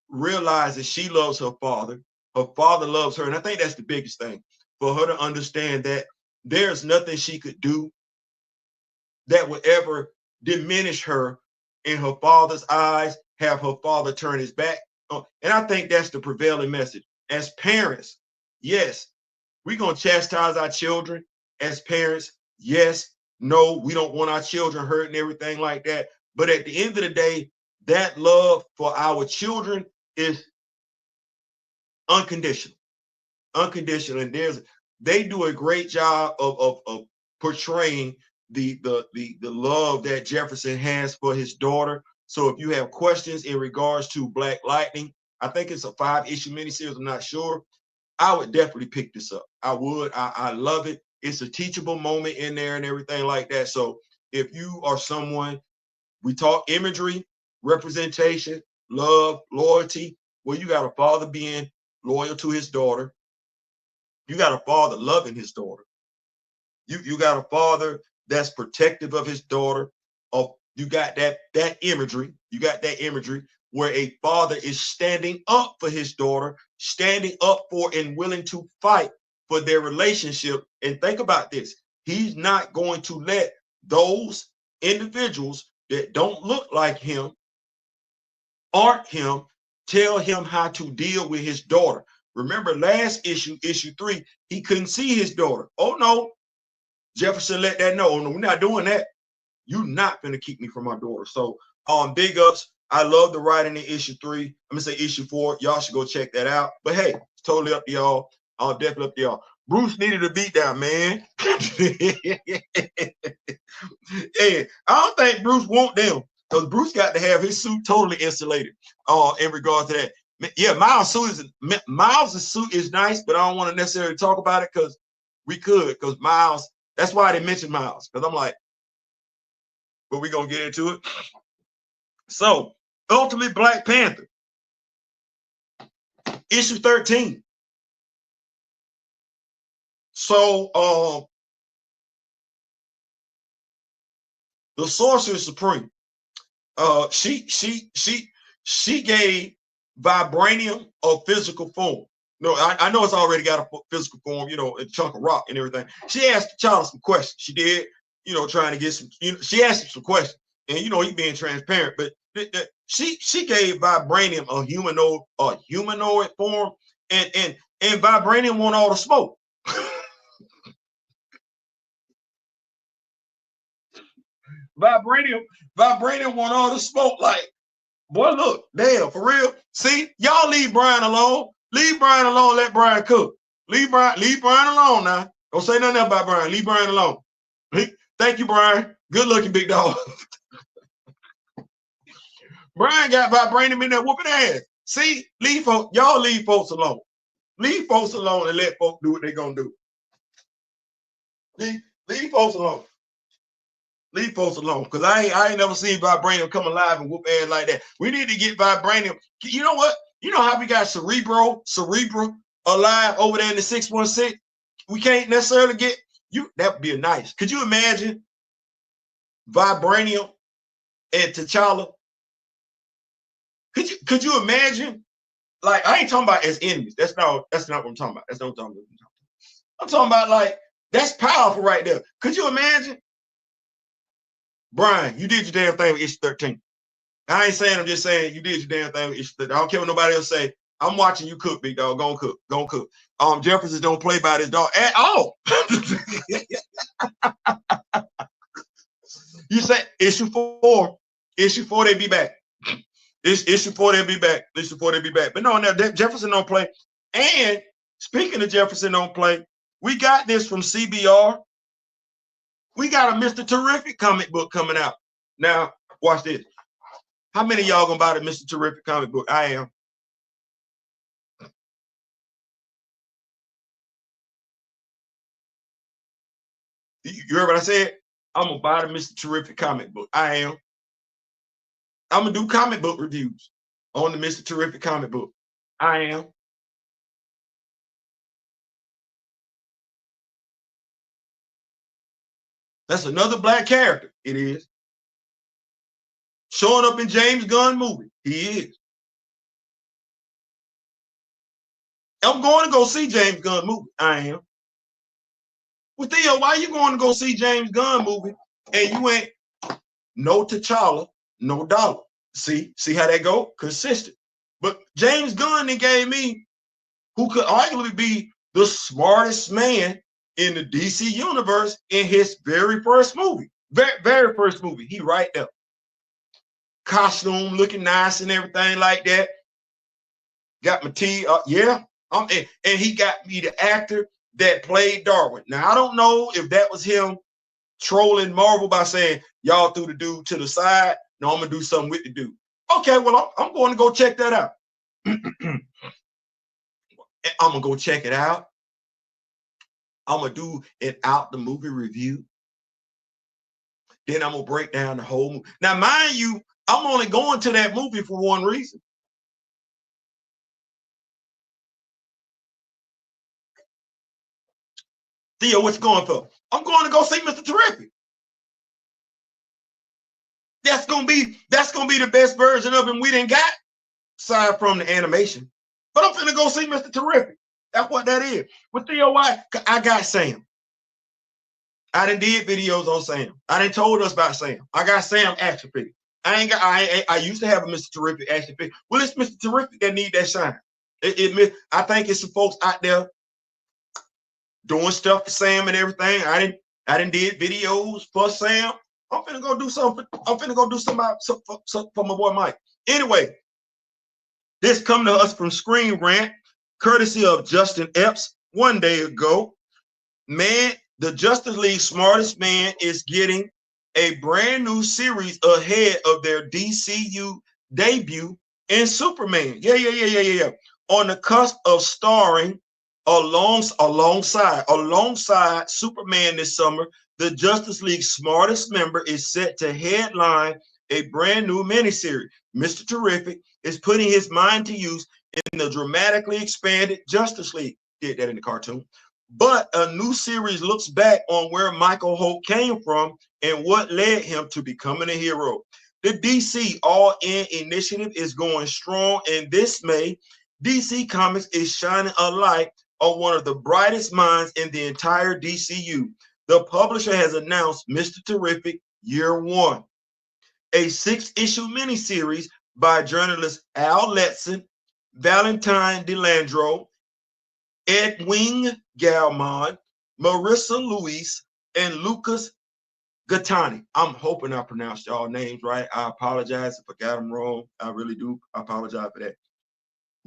realizes she loves her father. Her father loves her. And I think that's the biggest thing, for her to understand that there's nothing she could do that would ever diminish her in her father's eyes, have her father turn his back. And I think that's the prevailing message. As parents, yes, we're going to chastise our children. As parents, yes, no, we don't want our children hurt and everything like that. But at the end of the day, that love for our children is unconditional. Unconditional. And they do a great job of portraying the love that Jefferson has for his daughter. So if you have questions in regards to Black Lightning, I think it's a 5-issue miniseries, I'm not sure. I would definitely pick this up. I would. I love it. It's a teachable moment in there and everything like that. So if you are someone, we talk imagery, representation, love, loyalty. Well, you got a father being loyal to his daughter. You got a father loving his daughter. You got a father that's protective of his daughter. You got that imagery. You got that imagery where a father is standing up for his daughter, standing up for and willing to fight for their relationship. And think about this. He's not going to let those individuals that don't look like him, aren't him, tell him how to deal with his daughter. Remember last issue, issue 3, he couldn't see his daughter. Oh no, Jefferson let that know. Oh no, we're not doing that. You're not going to keep me from my daughter. So big ups. I love the writing in issue 3. I'm gonna say issue 4. Y'all should go check that out. But hey, it's totally up to y'all. Definitely up to y'all. Bruce needed a beatdown, man. Hey, I don't think Bruce want them, because Bruce got to have his suit totally insulated. In regards to that. Yeah, Miles' suit is nice, but I don't want to necessarily talk about it because Miles, that's why I didn't mention Miles, because I'm like, but we're gonna get into it. So, Ultimate Black Panther, issue 13. So, the Sorcerer Supreme, she gave Vibranium a physical form. No, I know it's already got a physical form, a chunk of rock and everything. She asked T'Challa some questions. She did, trying to get some, she asked him some questions, and he being transparent, but she gave Vibranium a humanoid form, and Vibranium want all the smoke. Vibranium want all the smoke. Like, boy, look, damn, for real. See, y'all leave Brian alone. Leave Brian alone. Let Brian cook. Leave Brian alone now. Don't say nothing about Brian. Leave Brian alone. Thank you, Brian. Good looking, big dog. Brian got Vibranium in there whooping ass. See, y'all leave folks alone. Leave folks alone and let folks do what they're gonna do. Leave folks alone. Leave folks alone. Because I ain't never seen Vibranium come alive and whoop ass like that. We need to get Vibranium. You know what? You know how we got Cerebro alive over there in the 616? We can't necessarily get you. That would be nice. Could you imagine Vibranium and T'Challa? Could you imagine? Like, I ain't talking about as enemies. That's not what I'm talking about. That's not what I'm talking about. I'm talking about, like, that's powerful right there. Could you imagine? Brian, you did your damn thing with issue 13. I ain't saying, I'm just saying you did your damn thing with issue 13. I don't care what nobody else say. I'm watching you cook, big dog. Go and cook. Go and cook. Jefferson don't play by this dog at all. You say issue 4. Issue 4, they be back. Issue 4, they'll be back. Issue 4, they'll be back. But no, now Jefferson don't play. And speaking of Jefferson don't play, we got this from CBR. We got a Mr. Terrific comic book coming out. Now, watch this. How many of y'all gonna buy the Mr. Terrific comic book? I am. You heard what I said? I'm gonna buy the Mr. Terrific comic book. I am. I'm gonna do comic book reviews on the Mr. Terrific comic book. I am. That's another black character. It is. Showing up in James Gunn movie. He is. I'm going to go see James Gunn movie. I am. Well, Theo, why you going to go see James Gunn movie and you ain't no T'Challa, no dollar? See how that go? Consistent. But James Gunn then gave me who could arguably be the smartest man in the DC universe in his very first movie. Very first movie. He right there. Costume looking nice and everything like that. Got my tea. Yeah. And he got me the actor that played Darwin. Now, I don't know if that was him trolling Marvel by saying, y'all threw the dude to the side. No, I'm going to do something with the dude. Okay, well, I'm going to go check that out. I'm going to go check it out. I'm going to do it out the movie review. Then I'm going to break down the whole movie. Now, mind you, I'm only going to that movie for one reason. Theo, what you going for? I'm going to go see Mr. Terrific. That's gonna be the best version of him we didn't got, aside from the animation. But I'm finna go see Mr. Terrific. That's what that is. But Theo, why? I got Sam. I done did videos on Sam. I done told us about Sam. I got Sam action figure. I used to have a Mr. Terrific action figure. Well, it's Mr. Terrific that need that shine. I think it's some folks out there doing stuff for Sam and everything. I didn't did videos for Sam. I'm finna go do something. I'm finna go do something for my boy Mike. Anyway, this come to us from Screen Rant, courtesy of Justin Epps. One day ago, man, the Justice League Smartest Man is getting a brand new series ahead of their DCU debut in Superman. Yeah. On the cusp of starring alongside Superman this summer, the Justice League Smartest Member is set to headline a brand new miniseries. Mr. Terrific is putting his mind to use in the dramatically expanded Justice League. Did that in the cartoon. But a new series looks back on where Michael Holt came from and what led him to becoming a hero. The DC All-In initiative is going strong, and this May, DC Comics is shining a light on one of the brightest minds in the entire DCU. The publisher has announced Mr. Terrific Year 1, a 6-issue miniseries by journalists Al Letson, Valentine DeLandro, Edwin Galmon, Marissa Luis, and Lucas Gatani. I'm hoping I pronounced y'all names right. I apologize if I got them wrong. I really do. I apologize for that.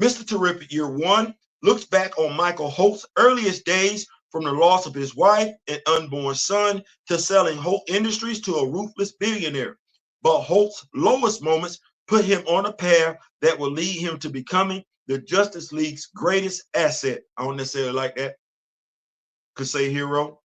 Mr. Terrific Year 1 looks back on Michael Holt's earliest days, from the loss of his wife and unborn son to selling Holt Industries to a ruthless billionaire. But Holt's lowest moments put him on a path that will lead him to becoming the Justice League's greatest asset. I don't necessarily like that. Could say hero.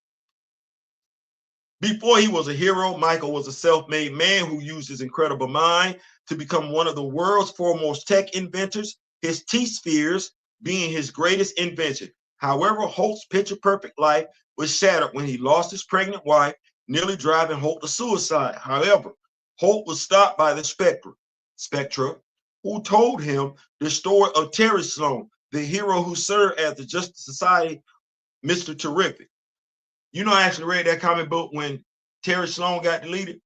Before he was a hero, Michael was a self-made man who used his incredible mind to become one of the world's foremost tech inventors, his T-spheres being his greatest invention. However, Holt's picture-perfect life was shattered when he lost his pregnant wife, nearly driving Holt to suicide. However, Holt was stopped by the Spectra, who told him the story of Terry Sloan, the hero who served as the Justice Society, Mr. Terrific. You know, I actually read that comic book when Terry Sloan got deleted.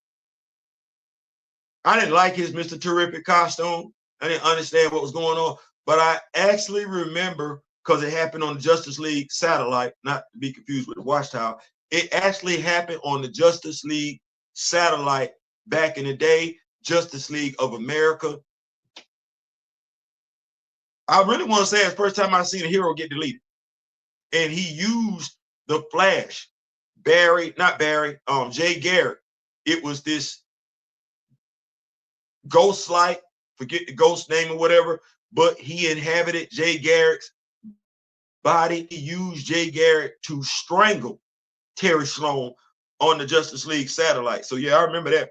I didn't like his Mr. Terrific costume. I didn't understand what was going on, but I actually remember, because it happened on the Justice League satellite, not to be confused with the Watchtower. It actually happened on the Justice League satellite back in the day, Justice League of America. I really want to say it's the first time I've seen a hero get deleted. And he used the Flash, Jay Garrick. It was this ghost-like, forget the ghost name or whatever, but he inhabited Jay Garrick's body. He used Jay Garrick to strangle Terry Sloan on the Justice League satellite. So yeah, I remember that.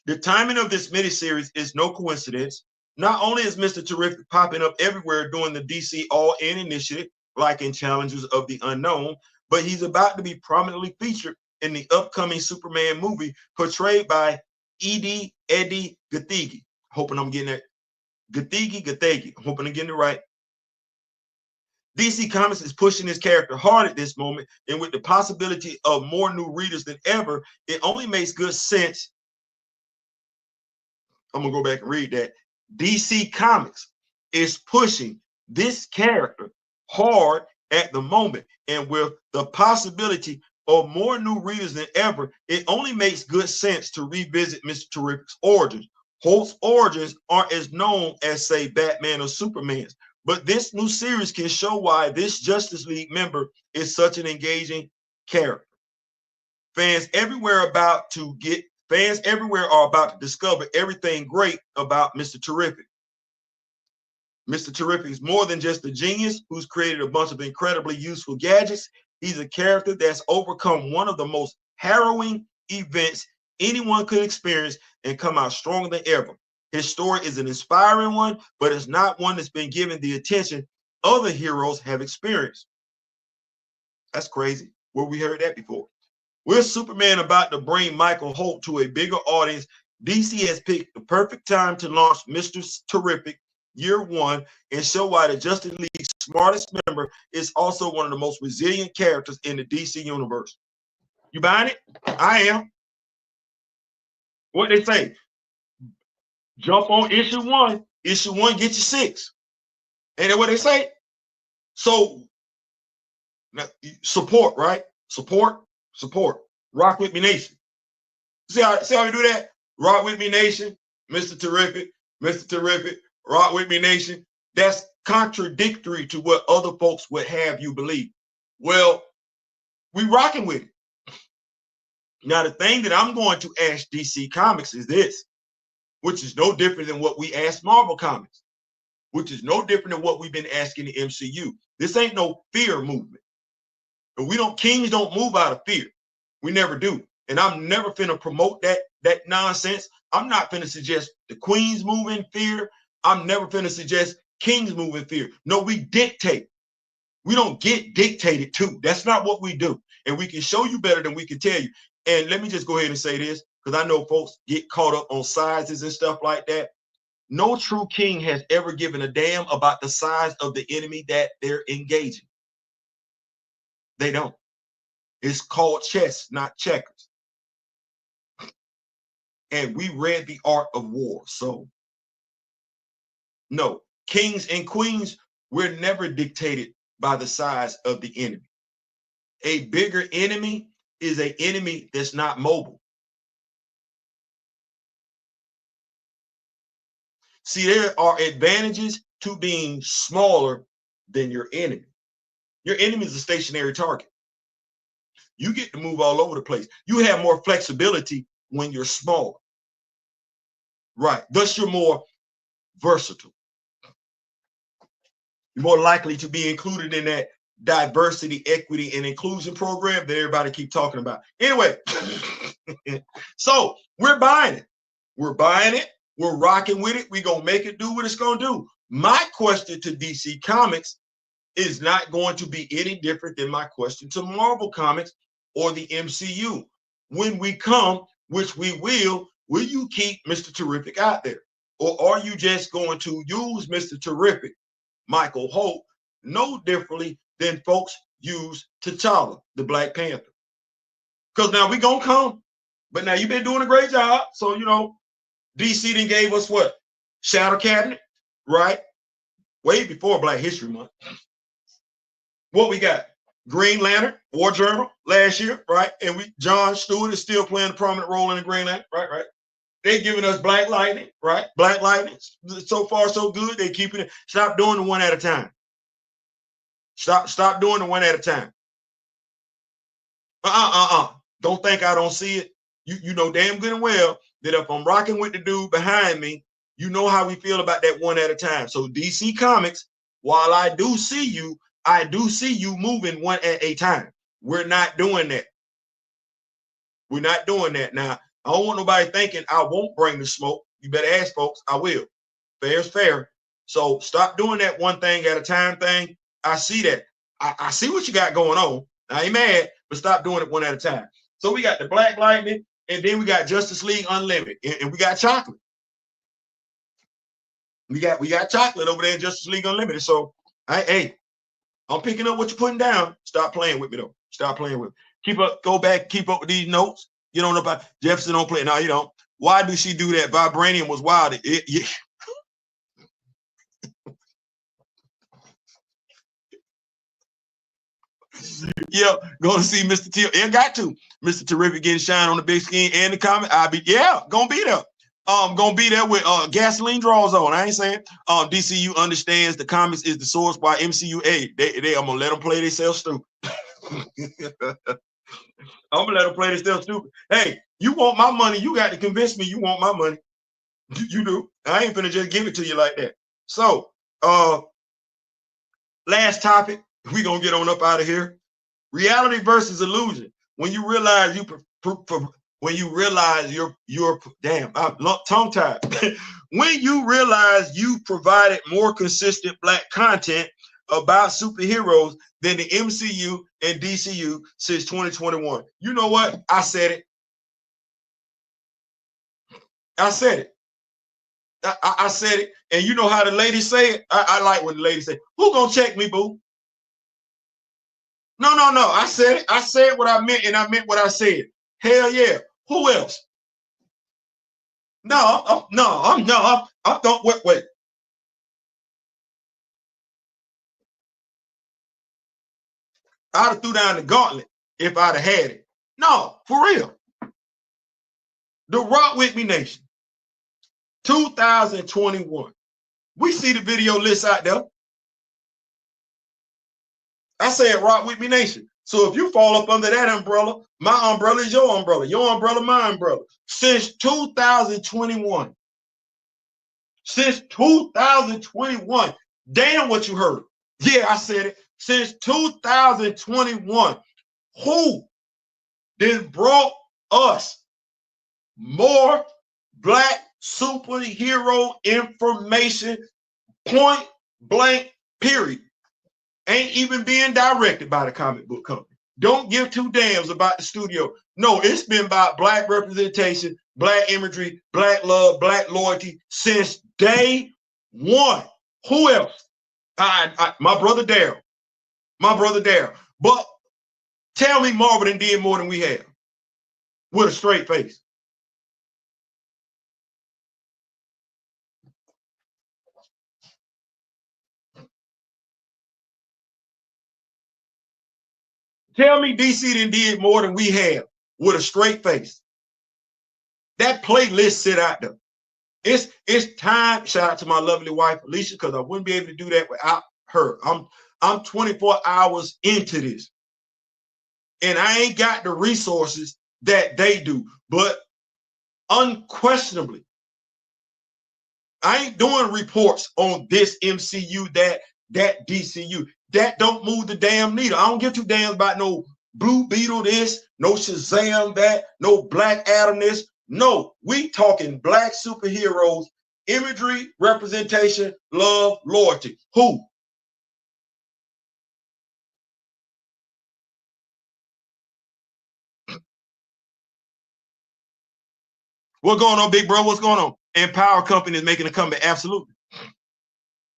The timing of this miniseries is no coincidence. Not only is Mr. Terrific popping up everywhere during the DC All-In initiative, like in Challengers of the Unknown, but he's about to be prominently featured in the upcoming Superman movie portrayed by Eddie Gathegi. Hoping I'm getting that. Gathegi. Hoping I'm getting it right. DC Comics is pushing his character hard at this moment, and with the possibility of more new readers than ever, it only makes good sense. I'm gonna go back and read that. DC Comics is pushing this character hard at the moment, and with the possibility of more new readers than ever, it only makes good sense to revisit Mr. Terrific's origins. Holt's origins aren't as known as, say, Batman or Superman's, but this new series can show why this Justice League member is such an engaging character. Fans everywhere are about to discover everything great about Mr. Terrific. Mr. Terrific is more than just a genius who's created a bunch of incredibly useful gadgets. He's a character that's overcome one of the most harrowing events anyone could experience and come out stronger than ever. His story is an inspiring one, but it's not one that's been given the attention other heroes have experienced. That's crazy. Where we heard that before. With Superman about to bring Michael Holt to a bigger audience, DC has picked the perfect time to launch Mr. Terrific Year 1 and show why the Justice League's smartest member is also one of the most resilient characters in the DC universe. You buying it? I am. What they say? Jump on issue 1. Issue 1 get you 6. Ain't that what they say? So support, right? Support. Rock with me, nation. See how we do that? Rock with me, nation. Mr. Terrific. Rock with me, nation. That's contradictory to what other folks would have you believe. Well, we rocking with it. Now, the thing that I'm going to ask DC Comics is this, which is no different than what we asked Marvel Comics, which is no different than what we've been asking the MCU. This ain't no fear movement. But kings don't move out of fear. We never do. And I'm never finna promote that nonsense. I'm not finna suggest the queens move in fear. I'm never finna suggest kings move in fear. No, we dictate. We don't get dictated to. That's not what we do. And we can show you better than we can tell you. And let me just go ahead and say this, because I know folks get caught up on sizes and stuff like that. No true king has ever given a damn about the size of the enemy that they're engaging. They don't. It's called chess, not checkers. And we read the art of war. So, no, kings and queens, we're never dictated by the size of the enemy. A bigger enemy is an enemy that's not mobile. See, there are advantages to being smaller than your enemy. Your enemy is a stationary target. You get to move all over the place. You have more flexibility when you're small. Right. Thus, you're more versatile. You're more likely to be included in that diversity, equity, and inclusion program that everybody keep talking about. Anyway, so we're buying it. We're buying it. We're rocking with it. We're going to make it do what it's going to do. My question to DC Comics is not going to be any different than my question to Marvel Comics or the MCU. When we come, which we will you keep Mr. Terrific out there? Or are you just going to use Mr. Terrific, Michael Holt, no differently than folks use T'Challa, the Black Panther? Because now we're going to come. But now you've been doing a great job. So, you know, DC then gave us what? Shadow Cabinet, right? Way before Black History Month. What we got? Green Lantern, War Journal last year, right? And John Stewart is still playing a prominent role in the Green Lantern, right? They're giving us Black Lightning, right? Black Lightning, so far so good. They keeping it. Stop doing the one at a time. Stop doing the one at a time. Don't think I don't see it. You know damn good and well that if I'm rocking with the dude behind me, you know how we feel about that one at a time. So DC Comics, while I do see you moving one at a time. We're not doing that. We're not doing that. Now, I don't want nobody thinking I won't bring the smoke. You better ask folks. I will. Fair is fair. So stop doing that one thing at a time thing. I see that. I see what you got going on. I ain't mad, but stop doing it one at a time. So we got the Black Lightning, and then we got Justice League Unlimited, and we got chocolate. We got chocolate over there in Justice League Unlimited. So hey, I'm picking up what you're putting down. Stop playing with me though. Stop playing with me. Keep up, go back, keep up with these notes. You don't know about Jefferson don't play. No, you don't. Why do she do that? Vibranium was wild. Yeah, going to see Mr. Theo. Yeah, got to. Mr. Terrific getting shine on the big screen and the comic. I'll be, gonna be there. Gonna be there with gasoline draws on. I ain't saying DCU understands the comics is the source, while MCU I'm gonna let them play themselves stupid. I'm gonna let them play themselves stupid. Hey, you want my money, you got to convince me you want my money. You do. I ain't finna just give it to you like that. So last topic, we gonna get on up out of here. Reality versus illusion. When you realize you're damn, I'm tongue tied. When you realize you provided more consistent Black content about superheroes than the MCU and DCU since 2021. You know what? I said it. I said it. I said it. And you know how the ladies say it? I like when the ladies say, who gonna check me, boo? No. I said it. I said what I meant, and I meant what I said. Hell yeah. Who else? No, I don't wait. I'd have threw down the gauntlet if I'd have had it. No, for real. The Rock With Me Nation, 2021. We see the video list out there. I said Rock With Me Nation. So if you fall up under that umbrella, my umbrella is your umbrella, my umbrella. Since 2021. Since 2021. Damn what you heard. Yeah, I said it. Since 2021. Who then brought us more Black superhero information, point blank, period? Ain't even being directed by the comic book company. Don't give two damns about the studio. No, it's been about Black representation, Black imagery, Black love, Black loyalty since day one. Who else? My brother Daryl. But tell me Marvel done did more than we have with a straight face. Tell me DC did more than we have with a straight face. That playlist sit out there. It's time. Shout out to my lovely wife Alicia, because I wouldn't be able to do that without her. I'm 24 hours into this, and I ain't got the resources that they do. But unquestionably, I ain't doing reports on this MCU, that DCU. That don't move the damn needle. I don't give two damns about no Blue Beetle this, no Shazam that, no Black Adam this. No, we talking black superheroes, imagery, representation, love, loyalty. Who? What's going on, big bro? What's going on? Empower Company is making a comeback. Absolutely.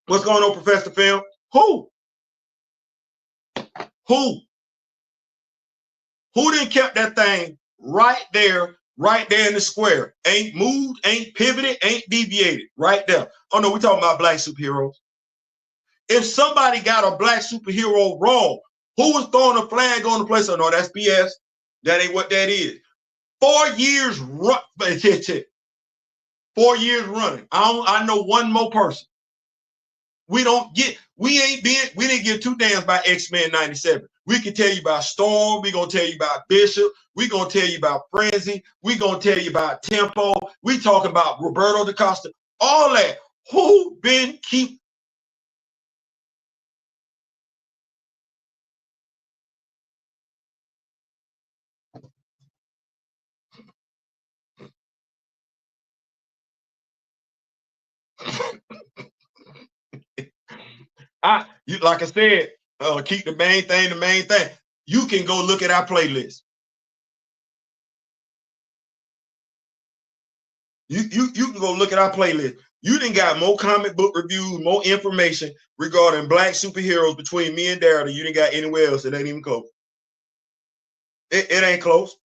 What's going on, Professor Film? Who? Who didn't kept that thing right there in the square? Ain't moved, ain't pivoted, ain't deviated. Right there. Oh no, we're talking about black superheroes. If somebody got a black superhero wrong, who was throwing a flag on the place? Oh no, that's BS. That ain't what that is. 4 years 4 years running. I know one more person. We didn't give two damns about X-Men 97. We can tell you about Storm. We're going to tell you about Bishop. We're going to tell you about Frenzy. We're going to tell you about Tempo. We talking about Roberto da Costa. All that. Who been keep? Like I said, keep the main thing the main thing. You can go look at our playlist. You can go look at our playlist. You done got more comic book reviews, more information regarding black superheroes between me and Daryl than you didn't got anywhere else. It ain't even close. It ain't close.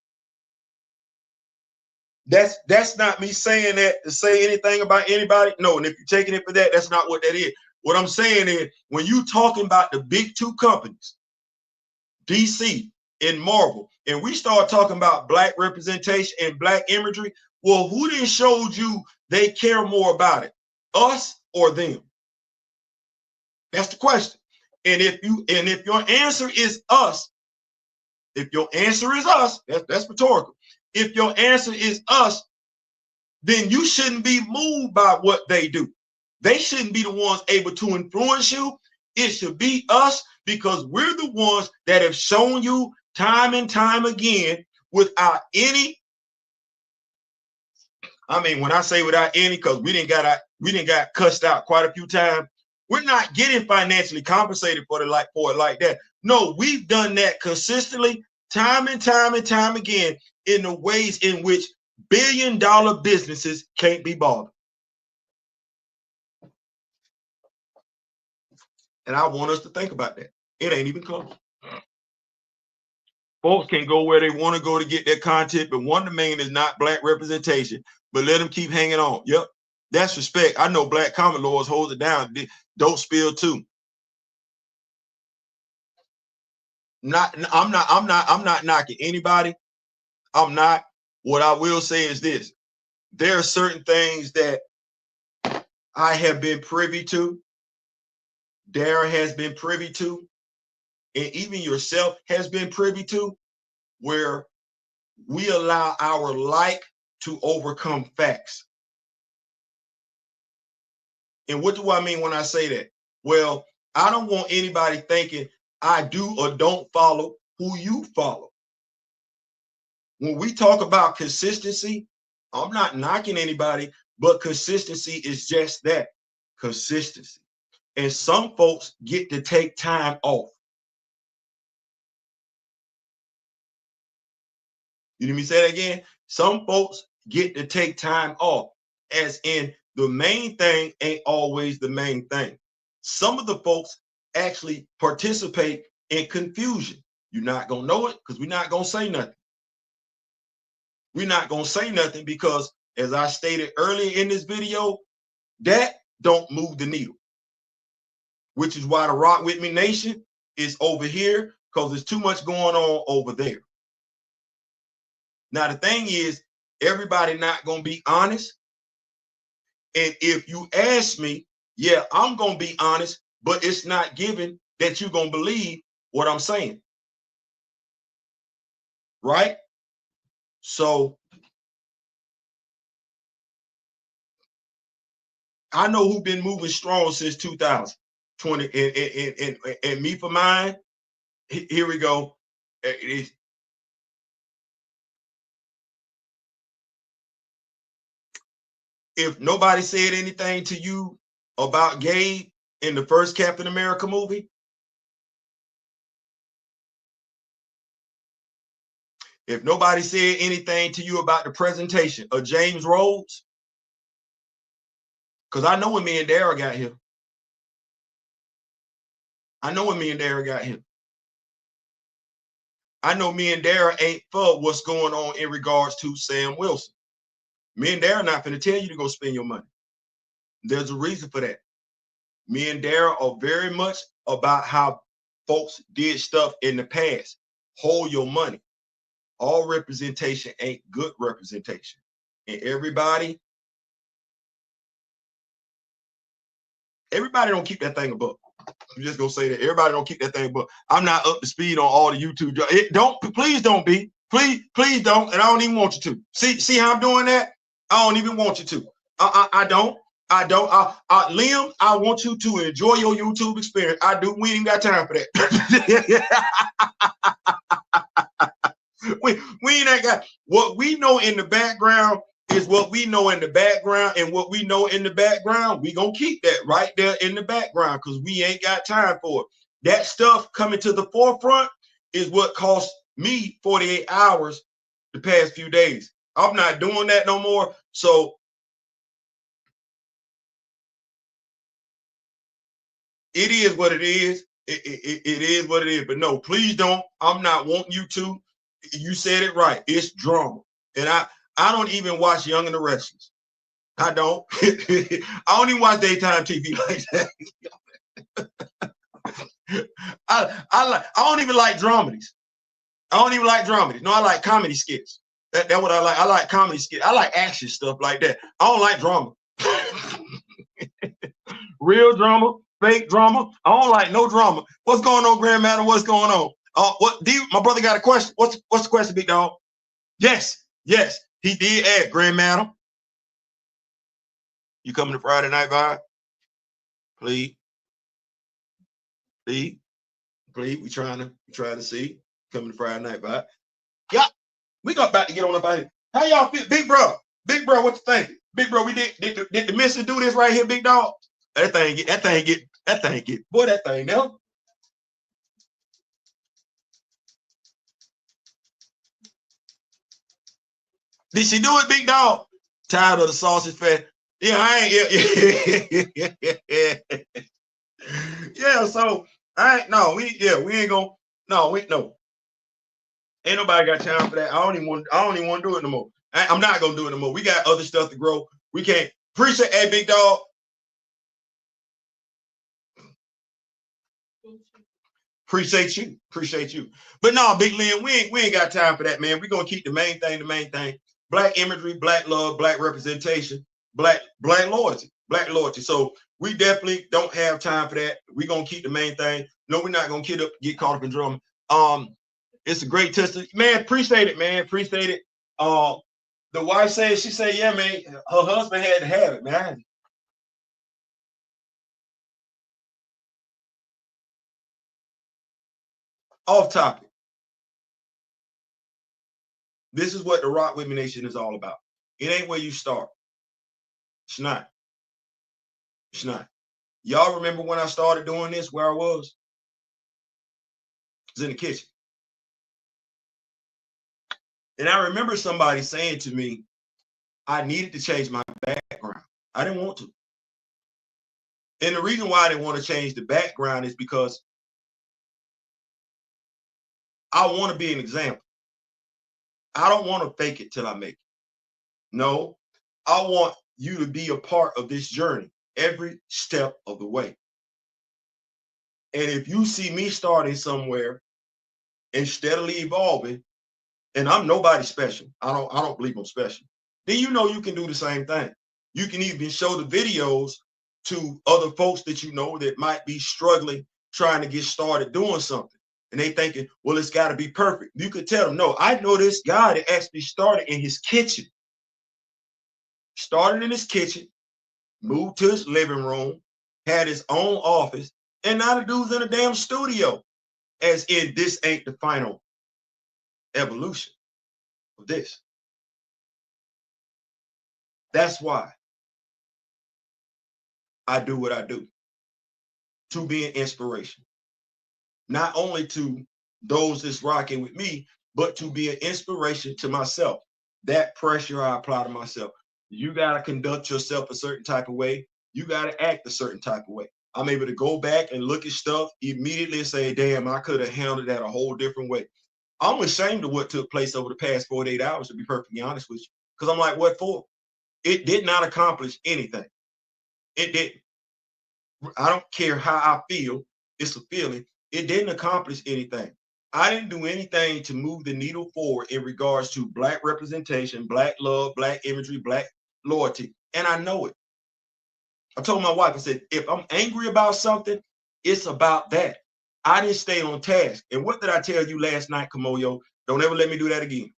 That's not me saying that to say anything about anybody. No, and if you're taking it for that, that's not what that is. What I'm saying is, when you talking about the big two companies, DC and Marvel, and we start talking about black representation and black imagery, well, who then showed you they care more about it, us or them? That's the question. And if your answer is us, that's rhetorical. If your answer is us, then you shouldn't be moved by what they do. They shouldn't be the ones able to influence you. It should be us, because we're the ones that have shown you time and time again without any. I mean, when I say without any, because we didn't got cussed out quite a few times. We're not getting financially compensated for it like that. No, we've done that consistently, time and time again, in the ways in which billion-dollar businesses can't be bothered. And I want us to think about that. It ain't even close. Folks can go where they want to go to get their content, but one of the main is not black representation, but let them keep hanging on. Yep, that's respect. I know black comic lawyers hold it down. Don't spill too. I'm not knocking anybody. I'm not. What I will say is this: there are certain things that I have been privy to, Dara has been privy to, and even yourself has been privy to, where we allow our like to overcome facts. And what do I mean when I say that? Well, I don't want anybody thinking I do or don't follow who you follow. When we talk about consistency, I'm not knocking anybody, but consistency is just that, consistency. And some folks get to take time off. You hear me say that again? Some folks get to take time off, as in the main thing ain't always the main thing. Some of the folks actually participate in confusion. You're not going to know it because we're not going to say nothing. We're not going to say nothing because, as I stated earlier in this video, that don't move the needle, which is why the Rock With Me Nation is over here because there's too much going on over there. Now, the thing is, everybody not going to be honest. And if you ask me, yeah, I'm going to be honest, but it's not given that you're going to believe what I'm saying. Right? So I know who's been moving strong since 2020. And me for mine, here we go. If nobody said anything to you about Gabe in the first Captain America movie, if nobody said anything to you about the presentation of James Rhodes, because I know when me and Dara got here. I know when me and Dara got here. I know me and Dara ain't for what's going on in regards to Sam Wilson. Me and Dara not finna tell you to go spend your money. There's a reason for that. Me and Dara are very much about how folks did stuff in the past. Hold your money. All representation ain't good representation. And everybody don't keep that thing above. I'm just gonna say that everybody don't keep that thing above. I'm not up to speed on all the YouTube. Please don't be. Please don't. And I don't even want you to. See how I'm doing that? I don't even want you to. I don't. Liam, I want you to enjoy your YouTube experience. I do. We ain't got time for that. we ain't got. What we know in the background is what we know in the background, and what we know in the background, we gonna keep that right there in the background because we ain't got time for it. That stuff coming to the forefront is what cost me 48 hours the past few days. I'm not doing that no more. So it is what it is. It is what it is. But no, please don't. I'm not wanting you to. You said it right. It's drama. And I don't even watch Young and the Restless. I don't. I don't even watch daytime TV like that. I don't even like dramedies. I don't even like dramedies. No, I like comedy skits. That's what I like. I like comedy skits. I like action stuff like that. I don't like drama. Real drama, fake drama. I don't like no drama. What's going on, Grand Madam? What's going on? My brother got a question. What's the question, big dog? Yes, he did ask, Grand Madam. You coming to Friday Night Vibe? Please. We trying to see. Coming to Friday Night Vibe. Yeah, we got about to get on up out here. How y'all feel, big bro? Big bro, what you think? Big bro, we did the missus do this right here, big dog? That thing get, boy, that thing now. Did she do it, big dog? Tired of the sausage fat? Yeah, I ain't. Yeah, so we ain't gonna. No, ain't nobody got time for that. I don't even want to do it no more. I'm not gonna do it no more. We got other stuff to grow. We can't. Appreciate, hey, big dog. Appreciate you. But no, Big Lynn, we ain't got time for that, man. We're gonna keep the main thing. Black imagery, black love, black representation, black loyalty. So we definitely don't have time for that. We're gonna keep the main thing. No, we're not gonna get caught up in drama. It's a great testimony. Man, appreciate it, man. Appreciate it. The wife said, she said, yeah, man, her husband had to have it, man. Off topic. This is what the RWMN Nation is all about. It ain't where you start. It's not. Y'all remember when I started doing this, where I was? I was in the kitchen. And I remember somebody saying to me, I needed to change my background. I didn't want to. And the reason why I didn't want to change the background is because I want to be an example. I don't want to fake it till I make it. No, I want you to be a part of this journey every step of the way. And if you see me starting somewhere and steadily evolving, and I'm nobody special. I don't believe I'm special. Then you know you can do the same thing. You can even show the videos to other folks that you know that might be struggling, trying to get started doing something. And they thinking, well, it's got to be perfect. You could tell them, no, I know this guy that actually started in his kitchen. Started in his kitchen, moved to his living room, had his own office, and now the dude's in a damn studio. As in, this ain't the final evolution of this. That's why I do what I do, to be an inspiration. Not only to those that's rocking with me, but to be an inspiration to myself. That pressure I apply to myself. You got to conduct yourself a certain type of way. You got to act a certain type of way. I'm able to go back and look at stuff immediately and say, damn, I could have handled that a whole different way. I'm ashamed of what took place over the past 48 hours, to be perfectly honest with you. Because I'm like, what for? It did not accomplish anything. It didn't. I don't care how I feel. It's a feeling. It didn't accomplish anything. I didn't do anything to move the needle forward in regards to Black representation, Black love, Black imagery, Black loyalty. And I know it. I told my wife, I said, if I'm angry about something, it's about that. I didn't stay on task. And what did I tell you last night, Kamoyo? Don't ever let me do that again.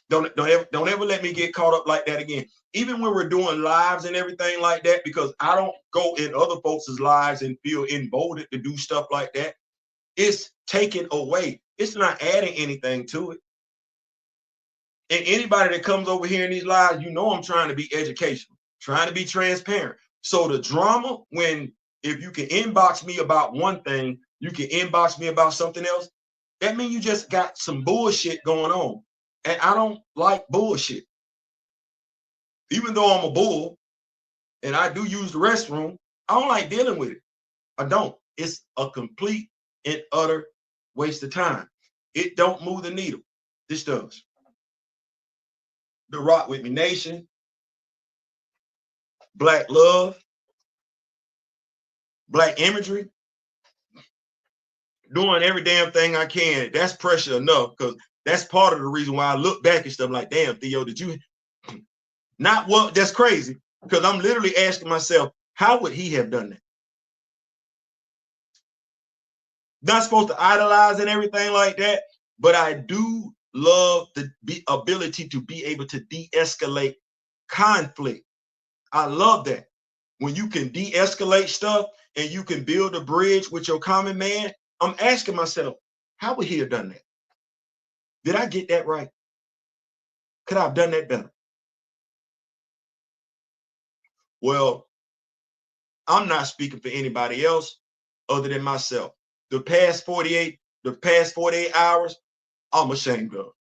Don't ever let me get caught up like that again. Even when we're doing lives and everything like that, because I don't go in other folks' lives and feel emboldened to do stuff like that. It's taken away. It's not adding anything to it. And anybody that comes over here in these lives, you know I'm trying to be educational, trying to be transparent. So the drama, if you can inbox me about one thing, you can inbox me about something else, that means you just got some bullshit going on. And I don't like bullshit. Even though I'm a bull and I do use the restroom, I don't like dealing with it. I don't. It's a complete and utter waste of time. It don't move the needle. This does. The Rock With Me Nation, Black love, Black imagery, doing every damn thing I can. That's pressure enough, because that's part of the reason why I look back and stuff like, damn, Theo, did you not? Well, that's crazy, because I'm literally asking myself, how would he have done that? Not supposed to idolize and everything like that, but I do love the ability to be able to de-escalate conflict. I love that. When you can de-escalate stuff and you can build a bridge with your common man, I'm asking myself, how would he have done that? Did I get that right? Could I have done that better? Well, I'm not speaking for anybody else other than myself. The past 48 hours, I'm ashamed of.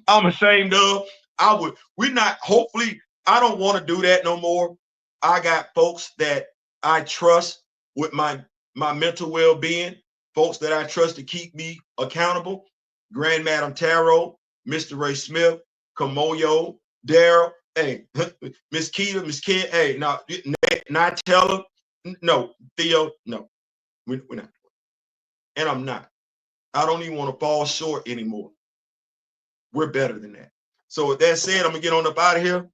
I'm ashamed of. Hopefully, I don't want to do that no more. I got folks that I trust with my mental well-being, folks that I trust to keep me accountable. Grand Madam Tarot, Mr. Ray Smith, Kamoyo, Daryl, hey, Miss Keita, Miss Kid, hey, not tell her, no, Theo, no, we're not. And I'm not. I don't even want to fall short anymore. We're better than that. So with that said, I'm gonna get on up out of here.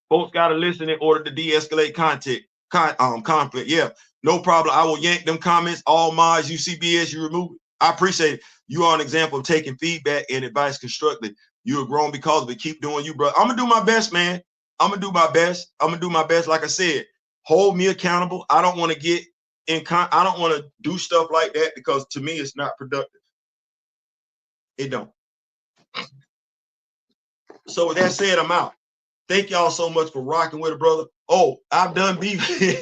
Folks gotta listen in order to de-escalate conflict. Yeah, no problem. I will yank them comments. All mods, UCBS, you remove it. I appreciate it. You are an example of taking feedback and advice constructively. You are grown because of it. Keep doing you, bro. I'm gonna do my best, man. I'm gonna do my best. I'm gonna do my best. Like I said, hold me accountable. I don't want to get I don't want to do stuff like that, because to me it's not productive. It don't. So with that said, I'm out. Thank y'all so much for rocking with it, brother. Oh, I'm done beef. Hey,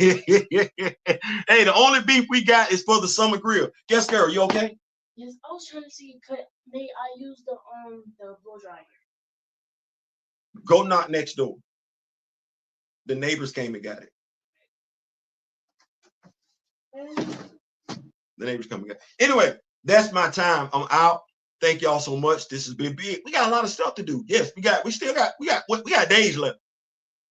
the only beef we got is for the summer grill. Guess, girl, you okay? Yes, I was trying to see, may I use the blow dryer? Go knock next door. The neighbors came and got it. The neighbors come and got it. Anyway, that's my time. I'm out. Thank y'all so much. This has been big. We got a lot of stuff to do. Yes, we got days left.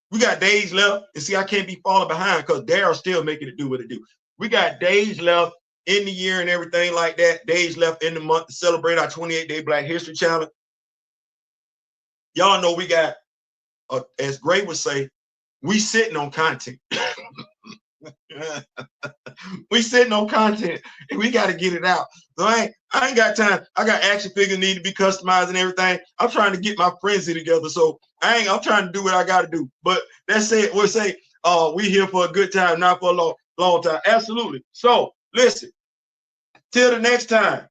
We got days left. And see, I can't be falling behind because Daryl's still making it do what it do. We got days left in the year and everything like that. Days left in the month to celebrate our 28-day Black History Challenge. Y'all know we got, as Gray would say, we sitting on content. We sitting on content and we got to get it out. So I ain't got time. I got action figures need to be customized and everything. I'm trying to get my frenzy together. So I'm trying to do what I got to do. But that's it. We'll say we here for a good time, not for a long time. Absolutely. So listen, till the next time,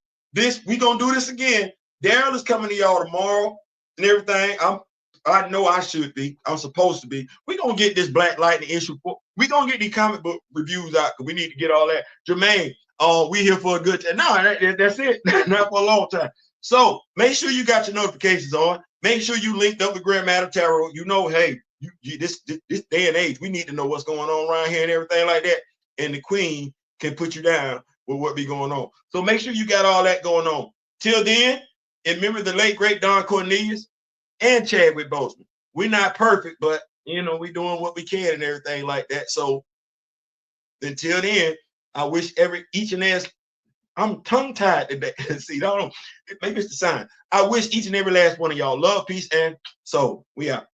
we gonna do this again. Daryl is coming to y'all tomorrow and everything. I know I should be. I'm supposed to be. We're going to get this Black Lightning issue. We're going to get these comic book reviews out because we need to get all that. Jermaine, we here for a good time. No, that's it. Not for a long time. So make sure you got your notifications on. Make sure you linked up with Grand Matter Tarot. You know, hey, this day and age, we need to know what's going on around here and everything like that. And the Queen can put you down with what be going on. So make sure you got all that going on. Till then, and remember the late, great Don Cornelius and Chadwick Boseman. We're not perfect, but you know, we're doing what we can and everything like that. So until then, I wish each and every, I'm tongue-tied today. See, maybe it's the sign. I wish each and every last one of y'all love, peace, and soul. We out.